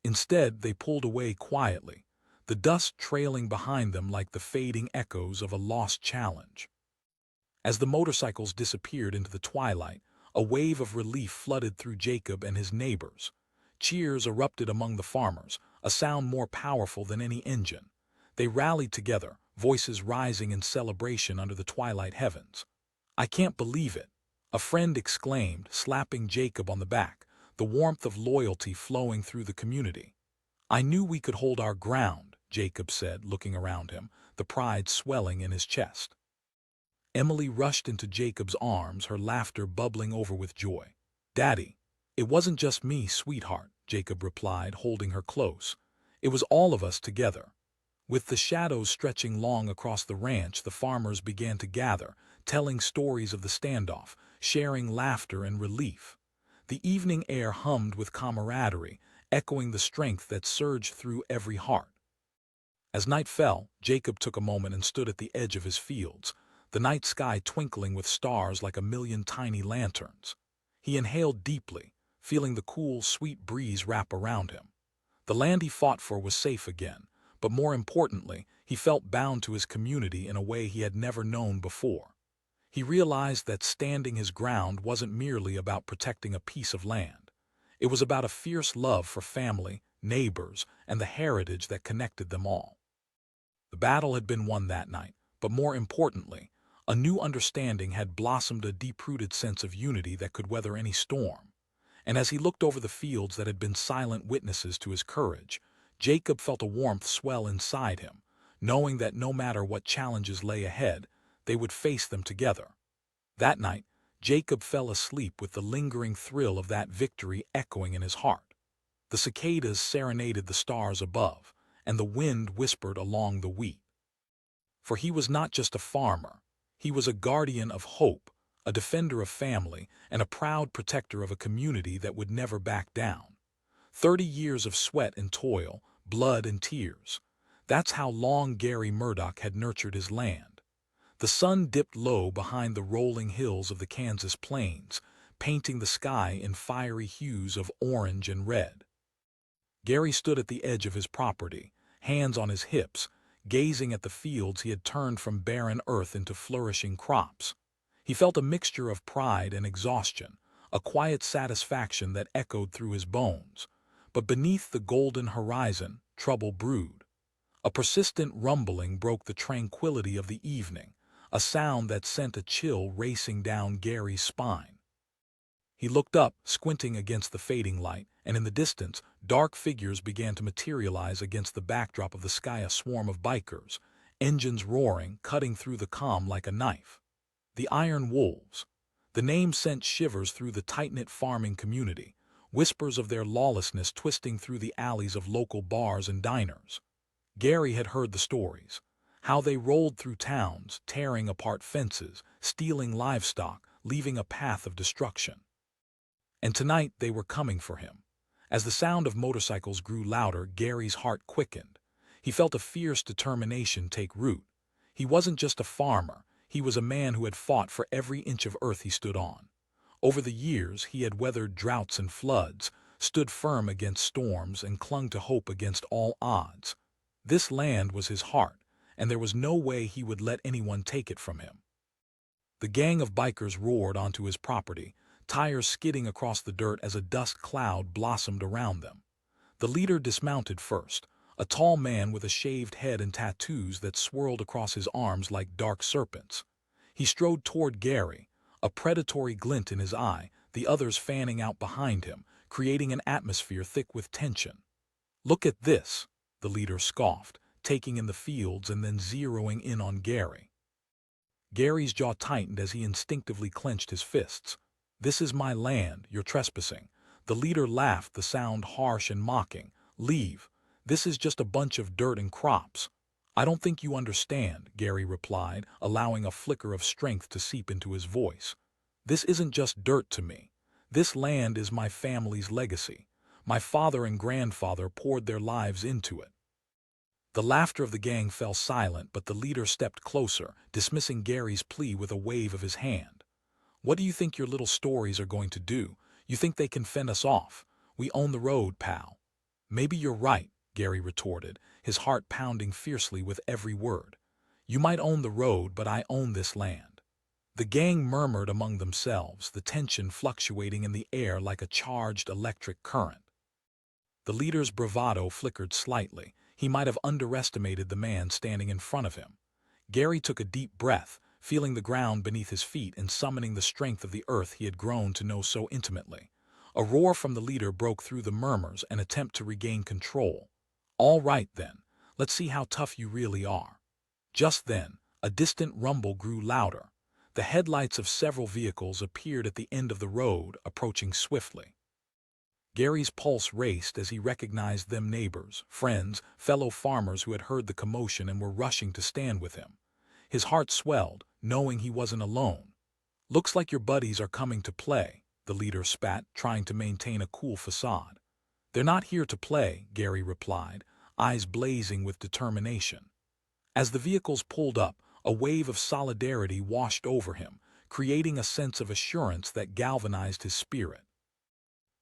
Instead, they pulled away quietly, the dust trailing behind them like the fading echoes of a lost challenge. As the motorcycles disappeared into the twilight, a wave of relief flooded through Jacob and his neighbors. Cheers erupted among the farmers, a sound more powerful than any engine. They rallied together, voices rising in celebration under the twilight heavens. "I can't believe it," a friend exclaimed, slapping Jacob on the back, the warmth of loyalty flowing through the community. "I knew we could hold our ground," Jacob said, looking around him, the pride swelling in his chest. Emily rushed into Jacob's arms, her laughter bubbling over with joy. "Daddy, it wasn't just me, sweetheart," Jacob replied, holding her close. "It was all of us together." With the shadows stretching long across the ranch, the farmers began to gather, telling stories of the standoff, sharing laughter and relief. The evening air hummed with camaraderie, echoing the strength that surged through every heart. As night fell, Jacob took a moment and stood at the edge of his fields, the night sky twinkling with stars like a million tiny lanterns. He inhaled deeply, feeling the cool, sweet breeze wrap around him. The land he fought for was safe again, but more importantly, he felt bound to his community in a way he had never known before. He realized that standing his ground wasn't merely about protecting a piece of land. It was about a fierce love for family, neighbors, and the heritage that connected them all. The battle had been won that night, but more importantly, a new understanding had blossomed, a deep-rooted sense of unity that could weather any storm. And as he looked over the fields that had been silent witnesses to his courage, Jacob felt a warmth swell inside him, knowing that no matter what challenges lay ahead, they would face them together. That night, Jacob fell asleep with the lingering thrill of that victory echoing in his heart. The cicadas serenaded the stars above, and the wind whispered along the wheat. For he was not just a farmer. He was a guardian of hope, a defender of family, and a proud protector of a community that would never back down. 30 years of sweat and toil, blood and tears. That's how long Gary Murdoch had nurtured his land. The sun dipped low behind the rolling hills of the Kansas plains, painting the sky in fiery hues of orange and red. Gary stood at the edge of his property, hands on his hips, gazing at the fields he had turned from barren earth into flourishing crops. He felt a mixture of pride and exhaustion, a quiet satisfaction that echoed through his bones. But beneath the golden horizon, trouble brewed. A persistent rumbling broke the tranquility of the evening, a sound that sent a chill racing down Gary's spine. He looked up, squinting against the fading light, and in the distance, dark figures began to materialize against the backdrop of the sky, a swarm of bikers, engines roaring, cutting through the calm like a knife. The Iron Wolves. The name sent shivers through the tight-knit farming community, whispers of their lawlessness twisting through the alleys of local bars and diners. Gary had heard the stories, how they rolled through towns, tearing apart fences, stealing livestock, leaving a path of destruction. And tonight they were coming for him. As the sound of motorcycles grew louder, Gary's heart quickened. He felt a fierce determination take root. He wasn't just a farmer, he was a man who had fought for every inch of earth he stood on. Over the years, he had weathered droughts and floods, stood firm against storms, and clung to hope against all odds. This land was his heart, and there was no way he would let anyone take it from him. The gang of bikers roared onto his property, tires skidding across the dirt as a dust cloud blossomed around them. The leader dismounted first, a tall man with a shaved head and tattoos that swirled across his arms like dark serpents. He strode toward Gary, a predatory glint in his eye, the others fanning out behind him, creating an atmosphere thick with tension. "Look at this," the leader scoffed, taking in the fields and then zeroing in on Gary. Gary's jaw tightened as he instinctively clenched his fists. "This is my land, you're trespassing." The leader laughed, the sound harsh and mocking. "Leave. This is just a bunch of dirt and crops." "I don't think you understand," Gary replied, allowing a flicker of strength to seep into his voice. "This isn't just dirt to me. This land is my family's legacy. My father and grandfather poured their lives into it." The laughter of the gang fell silent, but the leader stepped closer, dismissing Gary's plea with a wave of his hand. "What do you think your little stories are going to do? You think they can fend us off? We own the road, pal." "Maybe you're right," Gary retorted, his heart pounding fiercely with every word. "You might own the road, but I own this land." The gang murmured among themselves, the tension fluctuating in the air like a charged electric current. The leader's bravado flickered slightly. He might have underestimated the man standing in front of him. Gary took a deep breath, feeling the ground beneath his feet and summoning the strength of the earth he had grown to know so intimately. A roar from the leader broke through the murmurs, an attempt to regain control. "All right, then. Let's see how tough you really are." Just then, a distant rumble grew louder. The headlights of several vehicles appeared at the end of the road, approaching swiftly. Gary's pulse raced as he recognized them: neighbors, friends, fellow farmers who had heard the commotion and were rushing to stand with him. His heart swelled, knowing he wasn't alone. "Looks like your buddies are coming to play," the leader spat, trying to maintain a cool facade. "They're not here to play," Gary replied, eyes blazing with determination. As the vehicles pulled up, a wave of solidarity washed over him, creating a sense of assurance that galvanized his spirit.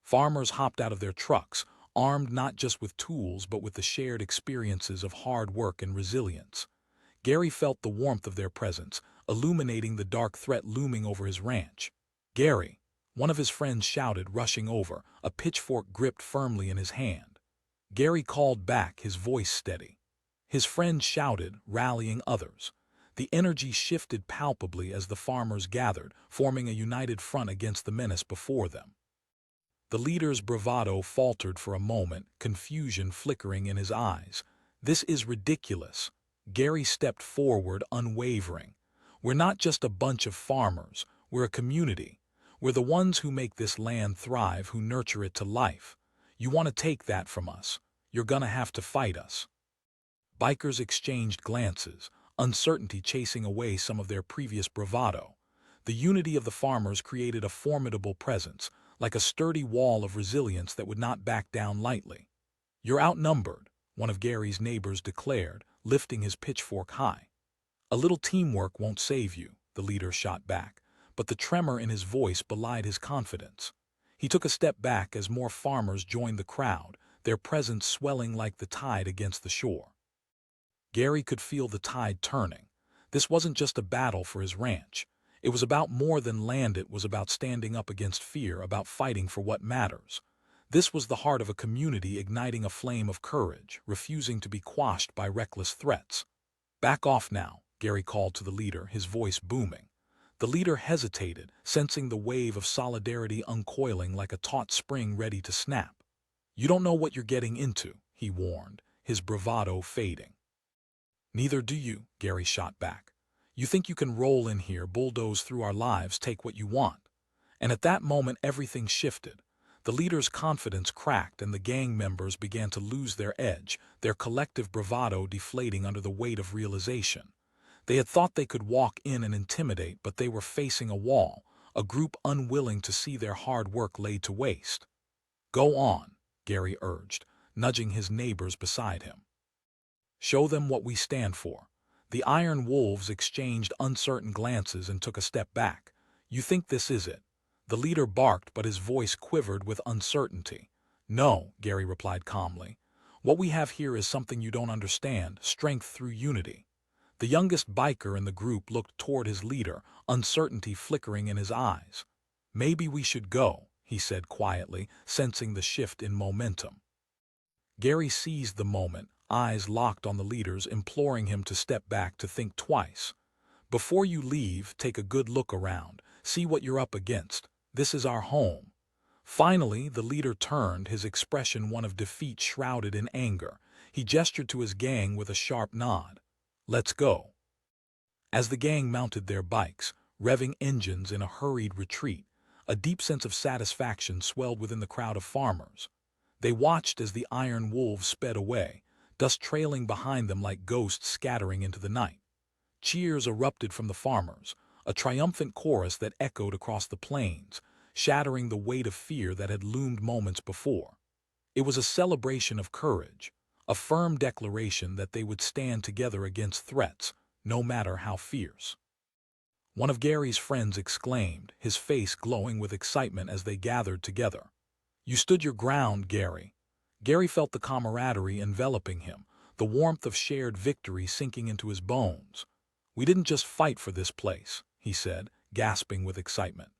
Farmers hopped out of their trucks, armed not just with tools but with the shared experiences of hard work and resilience. Gary felt the warmth of their presence, illuminating the dark threat looming over his ranch. "Gary!" one of his friends shouted, rushing over, a pitchfork gripped firmly in his hand. Gary called back, his voice steady. His friend shouted, rallying others. The energy shifted palpably as the farmers gathered, forming a united front against the menace before them. The leader's bravado faltered for a moment, confusion flickering in his eyes. "This is ridiculous." Gary stepped forward, unwavering. "We're not just a bunch of farmers, we're a community. We're the ones who make this land thrive, who nurture it to life. You want to take that from us, you're gonna have to fight us." Bikers exchanged glances, uncertainty chasing away some of their previous bravado. The unity of the farmers created a formidable presence, like a sturdy wall of resilience that would not back down lightly. "You're outnumbered," one of Gary's neighbors declared, lifting his pitchfork high. "A little teamwork won't save you," the leader shot back, but the tremor in his voice belied his confidence. He took a step back as more farmers joined the crowd, their presence swelling like the tide against the shore. Gary could feel the tide turning. This wasn't just a battle for his ranch. It was about more than land. It was about standing up against fear, about fighting for what matters. This was the heart of a community igniting a flame of courage, refusing to be quashed by reckless threats. "Back off now," Gary called to the leader, his voice booming. The leader hesitated, sensing the wave of solidarity uncoiling like a taut spring ready to snap. "You don't know what you're getting into," he warned, his bravado fading. "Neither do you," Gary shot back. "You think you can roll in here, bulldoze through our lives, take what you want." And at that moment everything shifted. The leader's confidence cracked and the gang members began to lose their edge, their collective bravado deflating under the weight of realization. They had thought they could walk in and intimidate, but they were facing a wall, a group unwilling to see their hard work laid to waste. "Go on," Gary urged, nudging his neighbors beside him. "Show them what we stand for." The Iron Wolves exchanged uncertain glances and took a step back. "You think this is it?" The leader barked, but his voice quivered with uncertainty. "No," Gary replied calmly. "What we have here is something you don't understand, strength through unity." The youngest biker in the group looked toward his leader, uncertainty flickering in his eyes. "Maybe we should go," he said quietly, sensing the shift in momentum. Gary seized the moment, eyes locked on the leader's, imploring him to step back, to think twice. "Before you leave, take a good look around, see what you're up against. This is our home." Finally, the leader turned, his expression one of defeat shrouded in anger. He gestured to his gang with a sharp nod. "Let's go." As the gang mounted their bikes, revving engines in a hurried retreat, a deep sense of satisfaction swelled within the crowd of farmers. They watched as the Iron Wolves sped away, dust trailing behind them like ghosts scattering into the night. Cheers erupted from the farmers, a triumphant chorus that echoed across the plains, shattering the weight of fear that had loomed moments before. It was a celebration of courage, a firm declaration that they would stand together against threats, no matter how fierce. One of Gary's friends exclaimed, his face glowing with excitement as they gathered together. "You stood your ground, Gary." Gary felt the camaraderie enveloping him, the warmth of shared victory sinking into his bones. "We didn't just fight for this place," he said, gasping with excitement.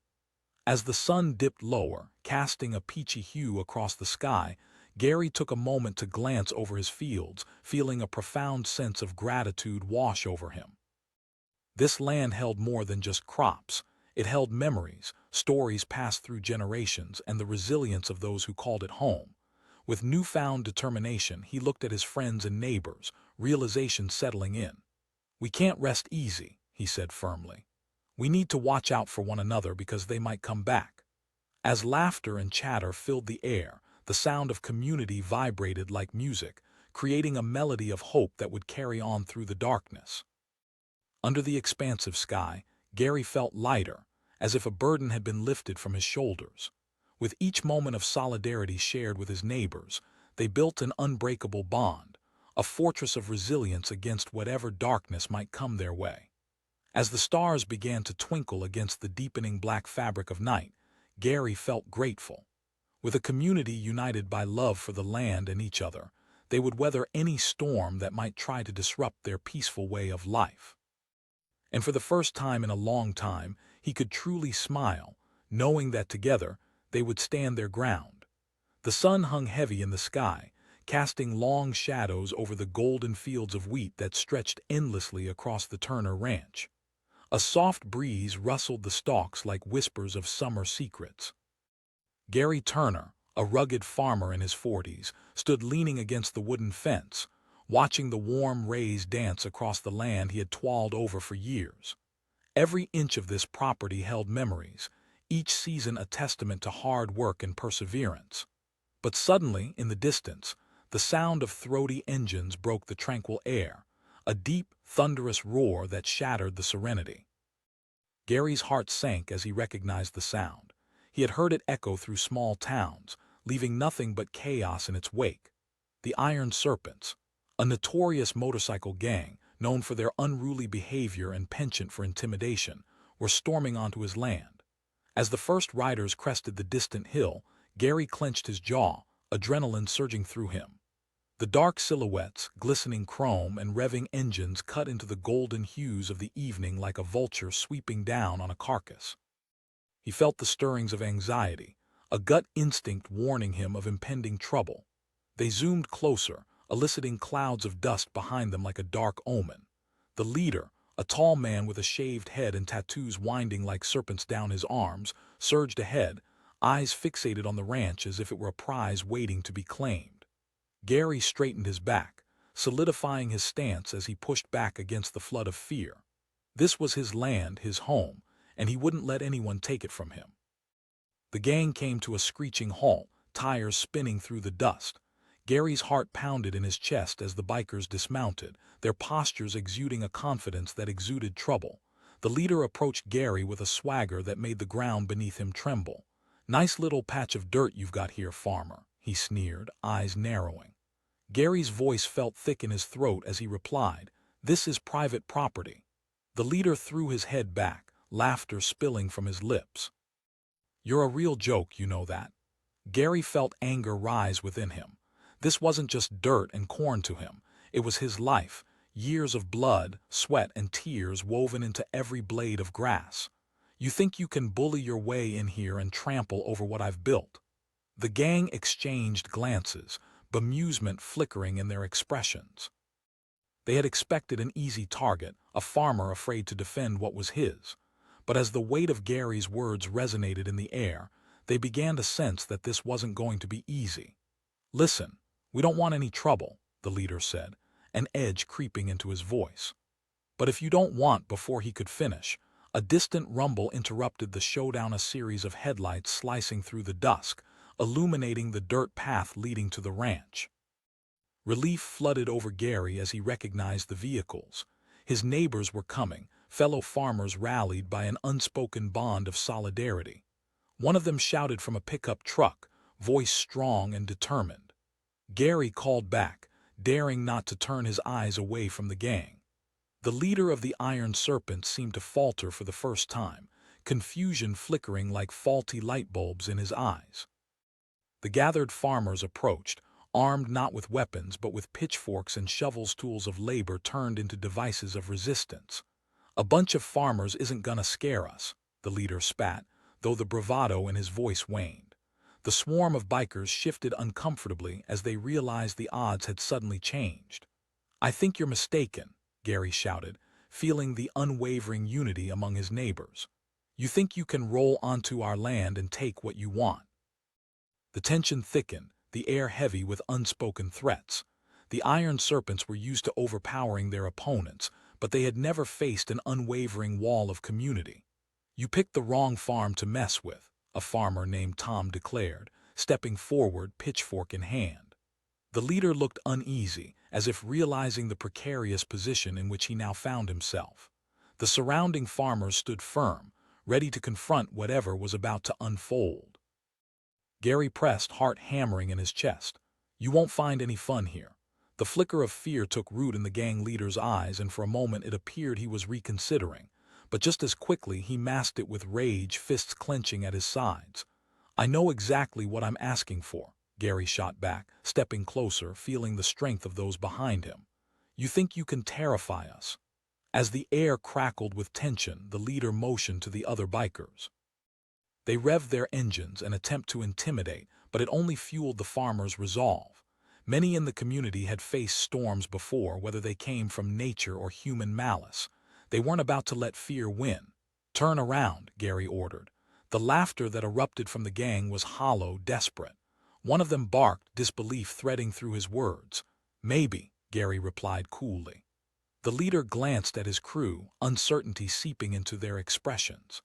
As the sun dipped lower, casting a peachy hue across the sky, Gary took a moment to glance over his fields, feeling a profound sense of gratitude wash over him. This land held more than just crops. It held memories, stories passed through generations, and the resilience of those who called it home. With newfound determination, he looked at his friends and neighbors, realization settling in. "We can't rest easy," he said firmly. "We need to watch out for one another because they might come back." As laughter and chatter filled the air, the sound of community vibrated like music, creating a melody of hope that would carry on through the darkness. Under the expansive sky, Gary felt lighter, as if a burden had been lifted from his shoulders. With each moment of solidarity shared with his neighbors, they built an unbreakable bond, a fortress of resilience against whatever darkness might come their way. As the stars began to twinkle against the deepening black fabric of night, Gary felt grateful. With a community united by love for the land and each other, they would weather any storm that might try to disrupt their peaceful way of life. And for the first time in a long time, he could truly smile, knowing that together they would stand their ground. The sun hung heavy in the sky, casting long shadows over the golden fields of wheat that stretched endlessly across the Turner Ranch. A soft breeze rustled the stalks like whispers of summer secrets. Gary Turner, a rugged farmer in his 40s, stood leaning against the wooden fence, watching the warm rays dance across the land he had toiled over for years. Every inch of this property held memories, each season a testament to hard work and perseverance. But suddenly, in the distance, the sound of throaty engines broke the tranquil air, a deep, thunderous roar that shattered the serenity. Gary's heart sank as he recognized the sound. He had heard it echo through small towns, leaving nothing but chaos in its wake. The Iron Serpents, a notorious motorcycle gang known for their unruly behavior and penchant for intimidation, were storming onto his land. As the first riders crested the distant hill, Gary clenched his jaw, adrenaline surging through him. The dark silhouettes, glistening chrome and revving engines cut into the golden hues of the evening like a vulture sweeping down on a carcass. He felt the stirrings of anxiety, a gut instinct warning him of impending trouble. They zoomed closer, eliciting clouds of dust behind them like a dark omen. The leader, a tall man with a shaved head and tattoos winding like serpents down his arms, surged ahead, eyes fixated on the ranch as if it were a prize waiting to be claimed. Gary straightened his back, solidifying his stance as he pushed back against the flood of fear. This was his land, his home, and he wouldn't let anyone take it from him. The gang came to a screeching halt, tires spinning through the dust. Gary's heart pounded in his chest as the bikers dismounted, their postures exuding a confidence that exuded trouble. The leader approached Gary with a swagger that made the ground beneath him tremble. "Nice little patch of dirt you've got here, farmer," he sneered, eyes narrowing. Gary's voice felt thick in his throat as he replied, "This is private property." The leader threw his head back, laughter spilling from his lips. "You're a real joke, you know that." Gary felt anger rise within him. This wasn't just dirt and corn to him. It was his life, years of blood, sweat, and tears woven into every blade of grass. "You think you can bully your way in here and trample over what I've built?" The gang exchanged glances, bemusement flickering in their expressions. They had expected an easy target, a farmer afraid to defend what was his. But as the weight of Gary's words resonated in the air, they began to sense that this wasn't going to be easy. "Listen, we don't want any trouble," the leader said, an edge creeping into his voice. But if you don't want, before he could finish, a distant rumble interrupted the showdown, a series of headlights slicing through the dusk, illuminating the dirt path leading to the ranch. Relief flooded over Gary as he recognized the vehicles. His neighbors were coming, fellow farmers rallied by an unspoken bond of solidarity. One of them shouted from a pickup truck, voice strong and determined. Gary called back, daring not to turn his eyes away from the gang. The leader of the Iron Serpent seemed to falter for the first time, confusion flickering like faulty light bulbs in his eyes. The gathered farmers approached, armed not with weapons but with pitchforks and shovels, tools of labor turned into devices of resistance. "A bunch of farmers isn't gonna scare us," the leader spat, though the bravado in his voice waned. The swarm of bikers shifted uncomfortably as they realized the odds had suddenly changed. "I think you're mistaken," Gary shouted, feeling the unwavering unity among his neighbors. "You think you can roll onto our land and take what you want." The tension thickened, the air heavy with unspoken threats. The Iron Serpents were used to overpowering their opponents, but they had never faced an unwavering wall of community. "You picked the wrong farm to mess with," a farmer named Tom declared, stepping forward, pitchfork in hand. The leader looked uneasy, as if realizing the precarious position in which he now found himself. The surrounding farmers stood firm, ready to confront whatever was about to unfold. Gary pressed, heart hammering in his chest. "You won't find any fun here." The flicker of fear took root in the gang leader's eyes, and for a moment it appeared he was reconsidering. But just as quickly he masked it with rage, fists clenching at his sides. "I know exactly what I'm asking for," Gary shot back, stepping closer, feeling the strength of those behind him. "You think you can terrify us?" As the air crackled with tension, the leader motioned to the other bikers. They revved their engines and attempt to intimidate, but it only fueled the farmers' resolve. Many in the community had faced storms before, whether they came from nature or human malice. They weren't about to let fear win. "Turn around," Gary ordered. The laughter that erupted from the gang was hollow, desperate. One of them barked, disbelief threading through his words. "Maybe," Gary replied coolly. The leader glanced at his crew, uncertainty seeping into their expressions.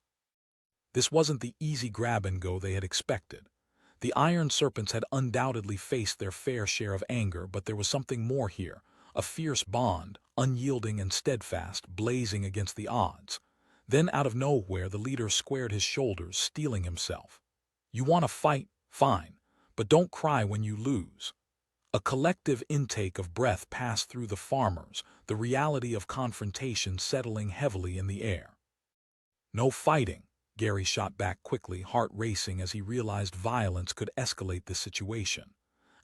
This wasn't the easy grab-and-go they had expected. The Iron Serpents had undoubtedly faced their fair share of anger, but there was something more here, a fierce bond, unyielding and steadfast, blazing against the odds. Then out of nowhere the leader squared his shoulders, steeling himself. "You want to fight? Fine. But don't cry when you lose." A collective intake of breath passed through the farmers, the reality of confrontation settling heavily in the air. "No fighting," Gary shot back quickly, heart racing as he realized violence could escalate this situation.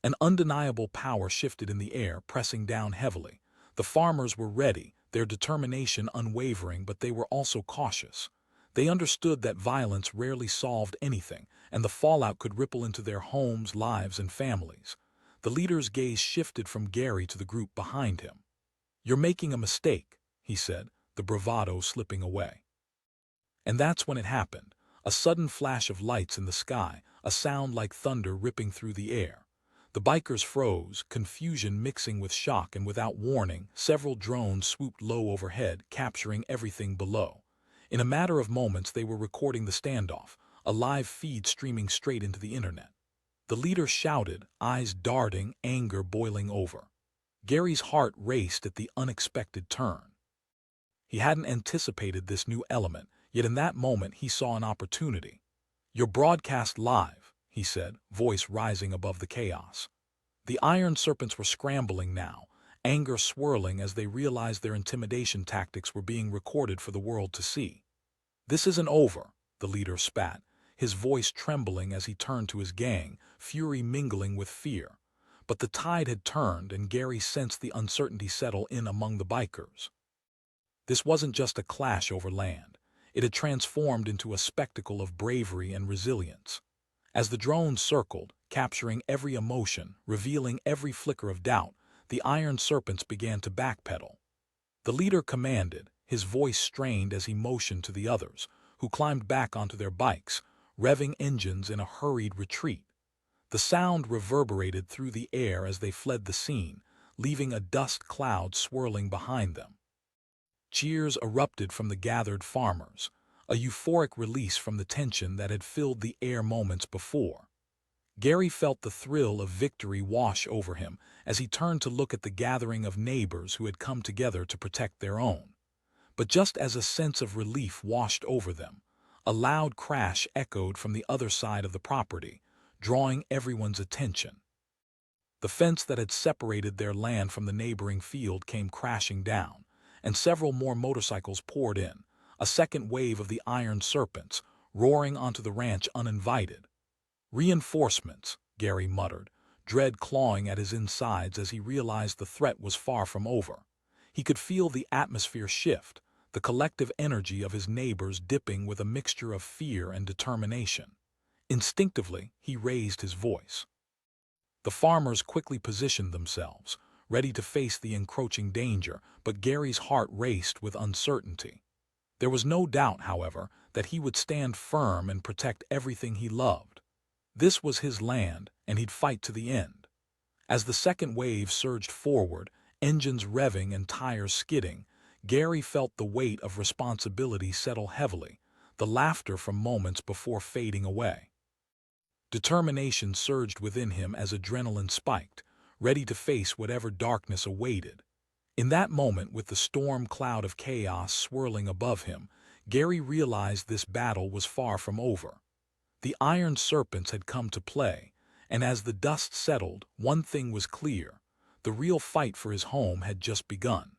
An undeniable power shifted in the air, pressing down heavily. The farmers were ready, their determination unwavering, but they were also cautious. They understood that violence rarely solved anything, and the fallout could ripple into their homes, lives, and families. The leader's gaze shifted from Gary to the group behind him. "You're making a mistake," he said, the bravado slipping away. And that's when it happened. A sudden flash of lights in the sky, a sound like thunder ripping through the air. The bikers froze, confusion mixing with shock, and without warning, several drones swooped low overhead, capturing everything below. In a matter of moments, they were recording the standoff, a live feed streaming straight into the internet. The leader shouted, eyes darting, anger boiling over. Gary's heart raced at the unexpected turn. He hadn't anticipated this new element, yet in that moment he saw an opportunity. "You're broadcast live," he said, voice rising above the chaos. The Iron Serpents were scrambling now, anger swirling as they realized their intimidation tactics were being recorded for the world to see. "This isn't over," the leader spat, his voice trembling as he turned to his gang, fury mingling with fear. But the tide had turned, and Gary sensed the uncertainty settle in among the bikers. This wasn't just a clash over land. It had transformed into a spectacle of bravery and resilience. As the drones circled, capturing every emotion, revealing every flicker of doubt, the Iron Serpents began to backpedal. The leader commanded, his voice strained as he motioned to the others, who climbed back onto their bikes, revving engines in a hurried retreat. The sound reverberated through the air as they fled the scene, leaving a dust cloud swirling behind them. Cheers erupted from the gathered farmers, a euphoric release from the tension that had filled the air moments before. Gary felt the thrill of victory wash over him as he turned to look at the gathering of neighbors who had come together to protect their own. But just as a sense of relief washed over them, a loud crash echoed from the other side of the property, drawing everyone's attention. The fence that had separated their land from the neighboring field came crashing down, and several more motorcycles poured in, a second wave of the Iron Serpents, roaring onto the ranch uninvited. "Reinforcements," Gary muttered, dread clawing at his insides as he realized the threat was far from over. He could feel the atmosphere shift, the collective energy of his neighbors dipping with a mixture of fear and determination. Instinctively, he raised his voice. The farmers quickly positioned themselves, ready to face the encroaching danger, but Gary's heart raced with uncertainty. There was no doubt, however, that he would stand firm and protect everything he loved. This was his land, and he'd fight to the end. As the second wave surged forward, engines revving and tires skidding, Gary felt the weight of responsibility settle heavily, the laughter from moments before fading away. Determination surged within him as adrenaline spiked, ready to face whatever darkness awaited. In that moment, with the storm cloud of chaos swirling above him, Gary realized this battle was far from over. The Iron Serpents had come to play, and as the dust settled, one thing was clear: the real fight for his home had just begun.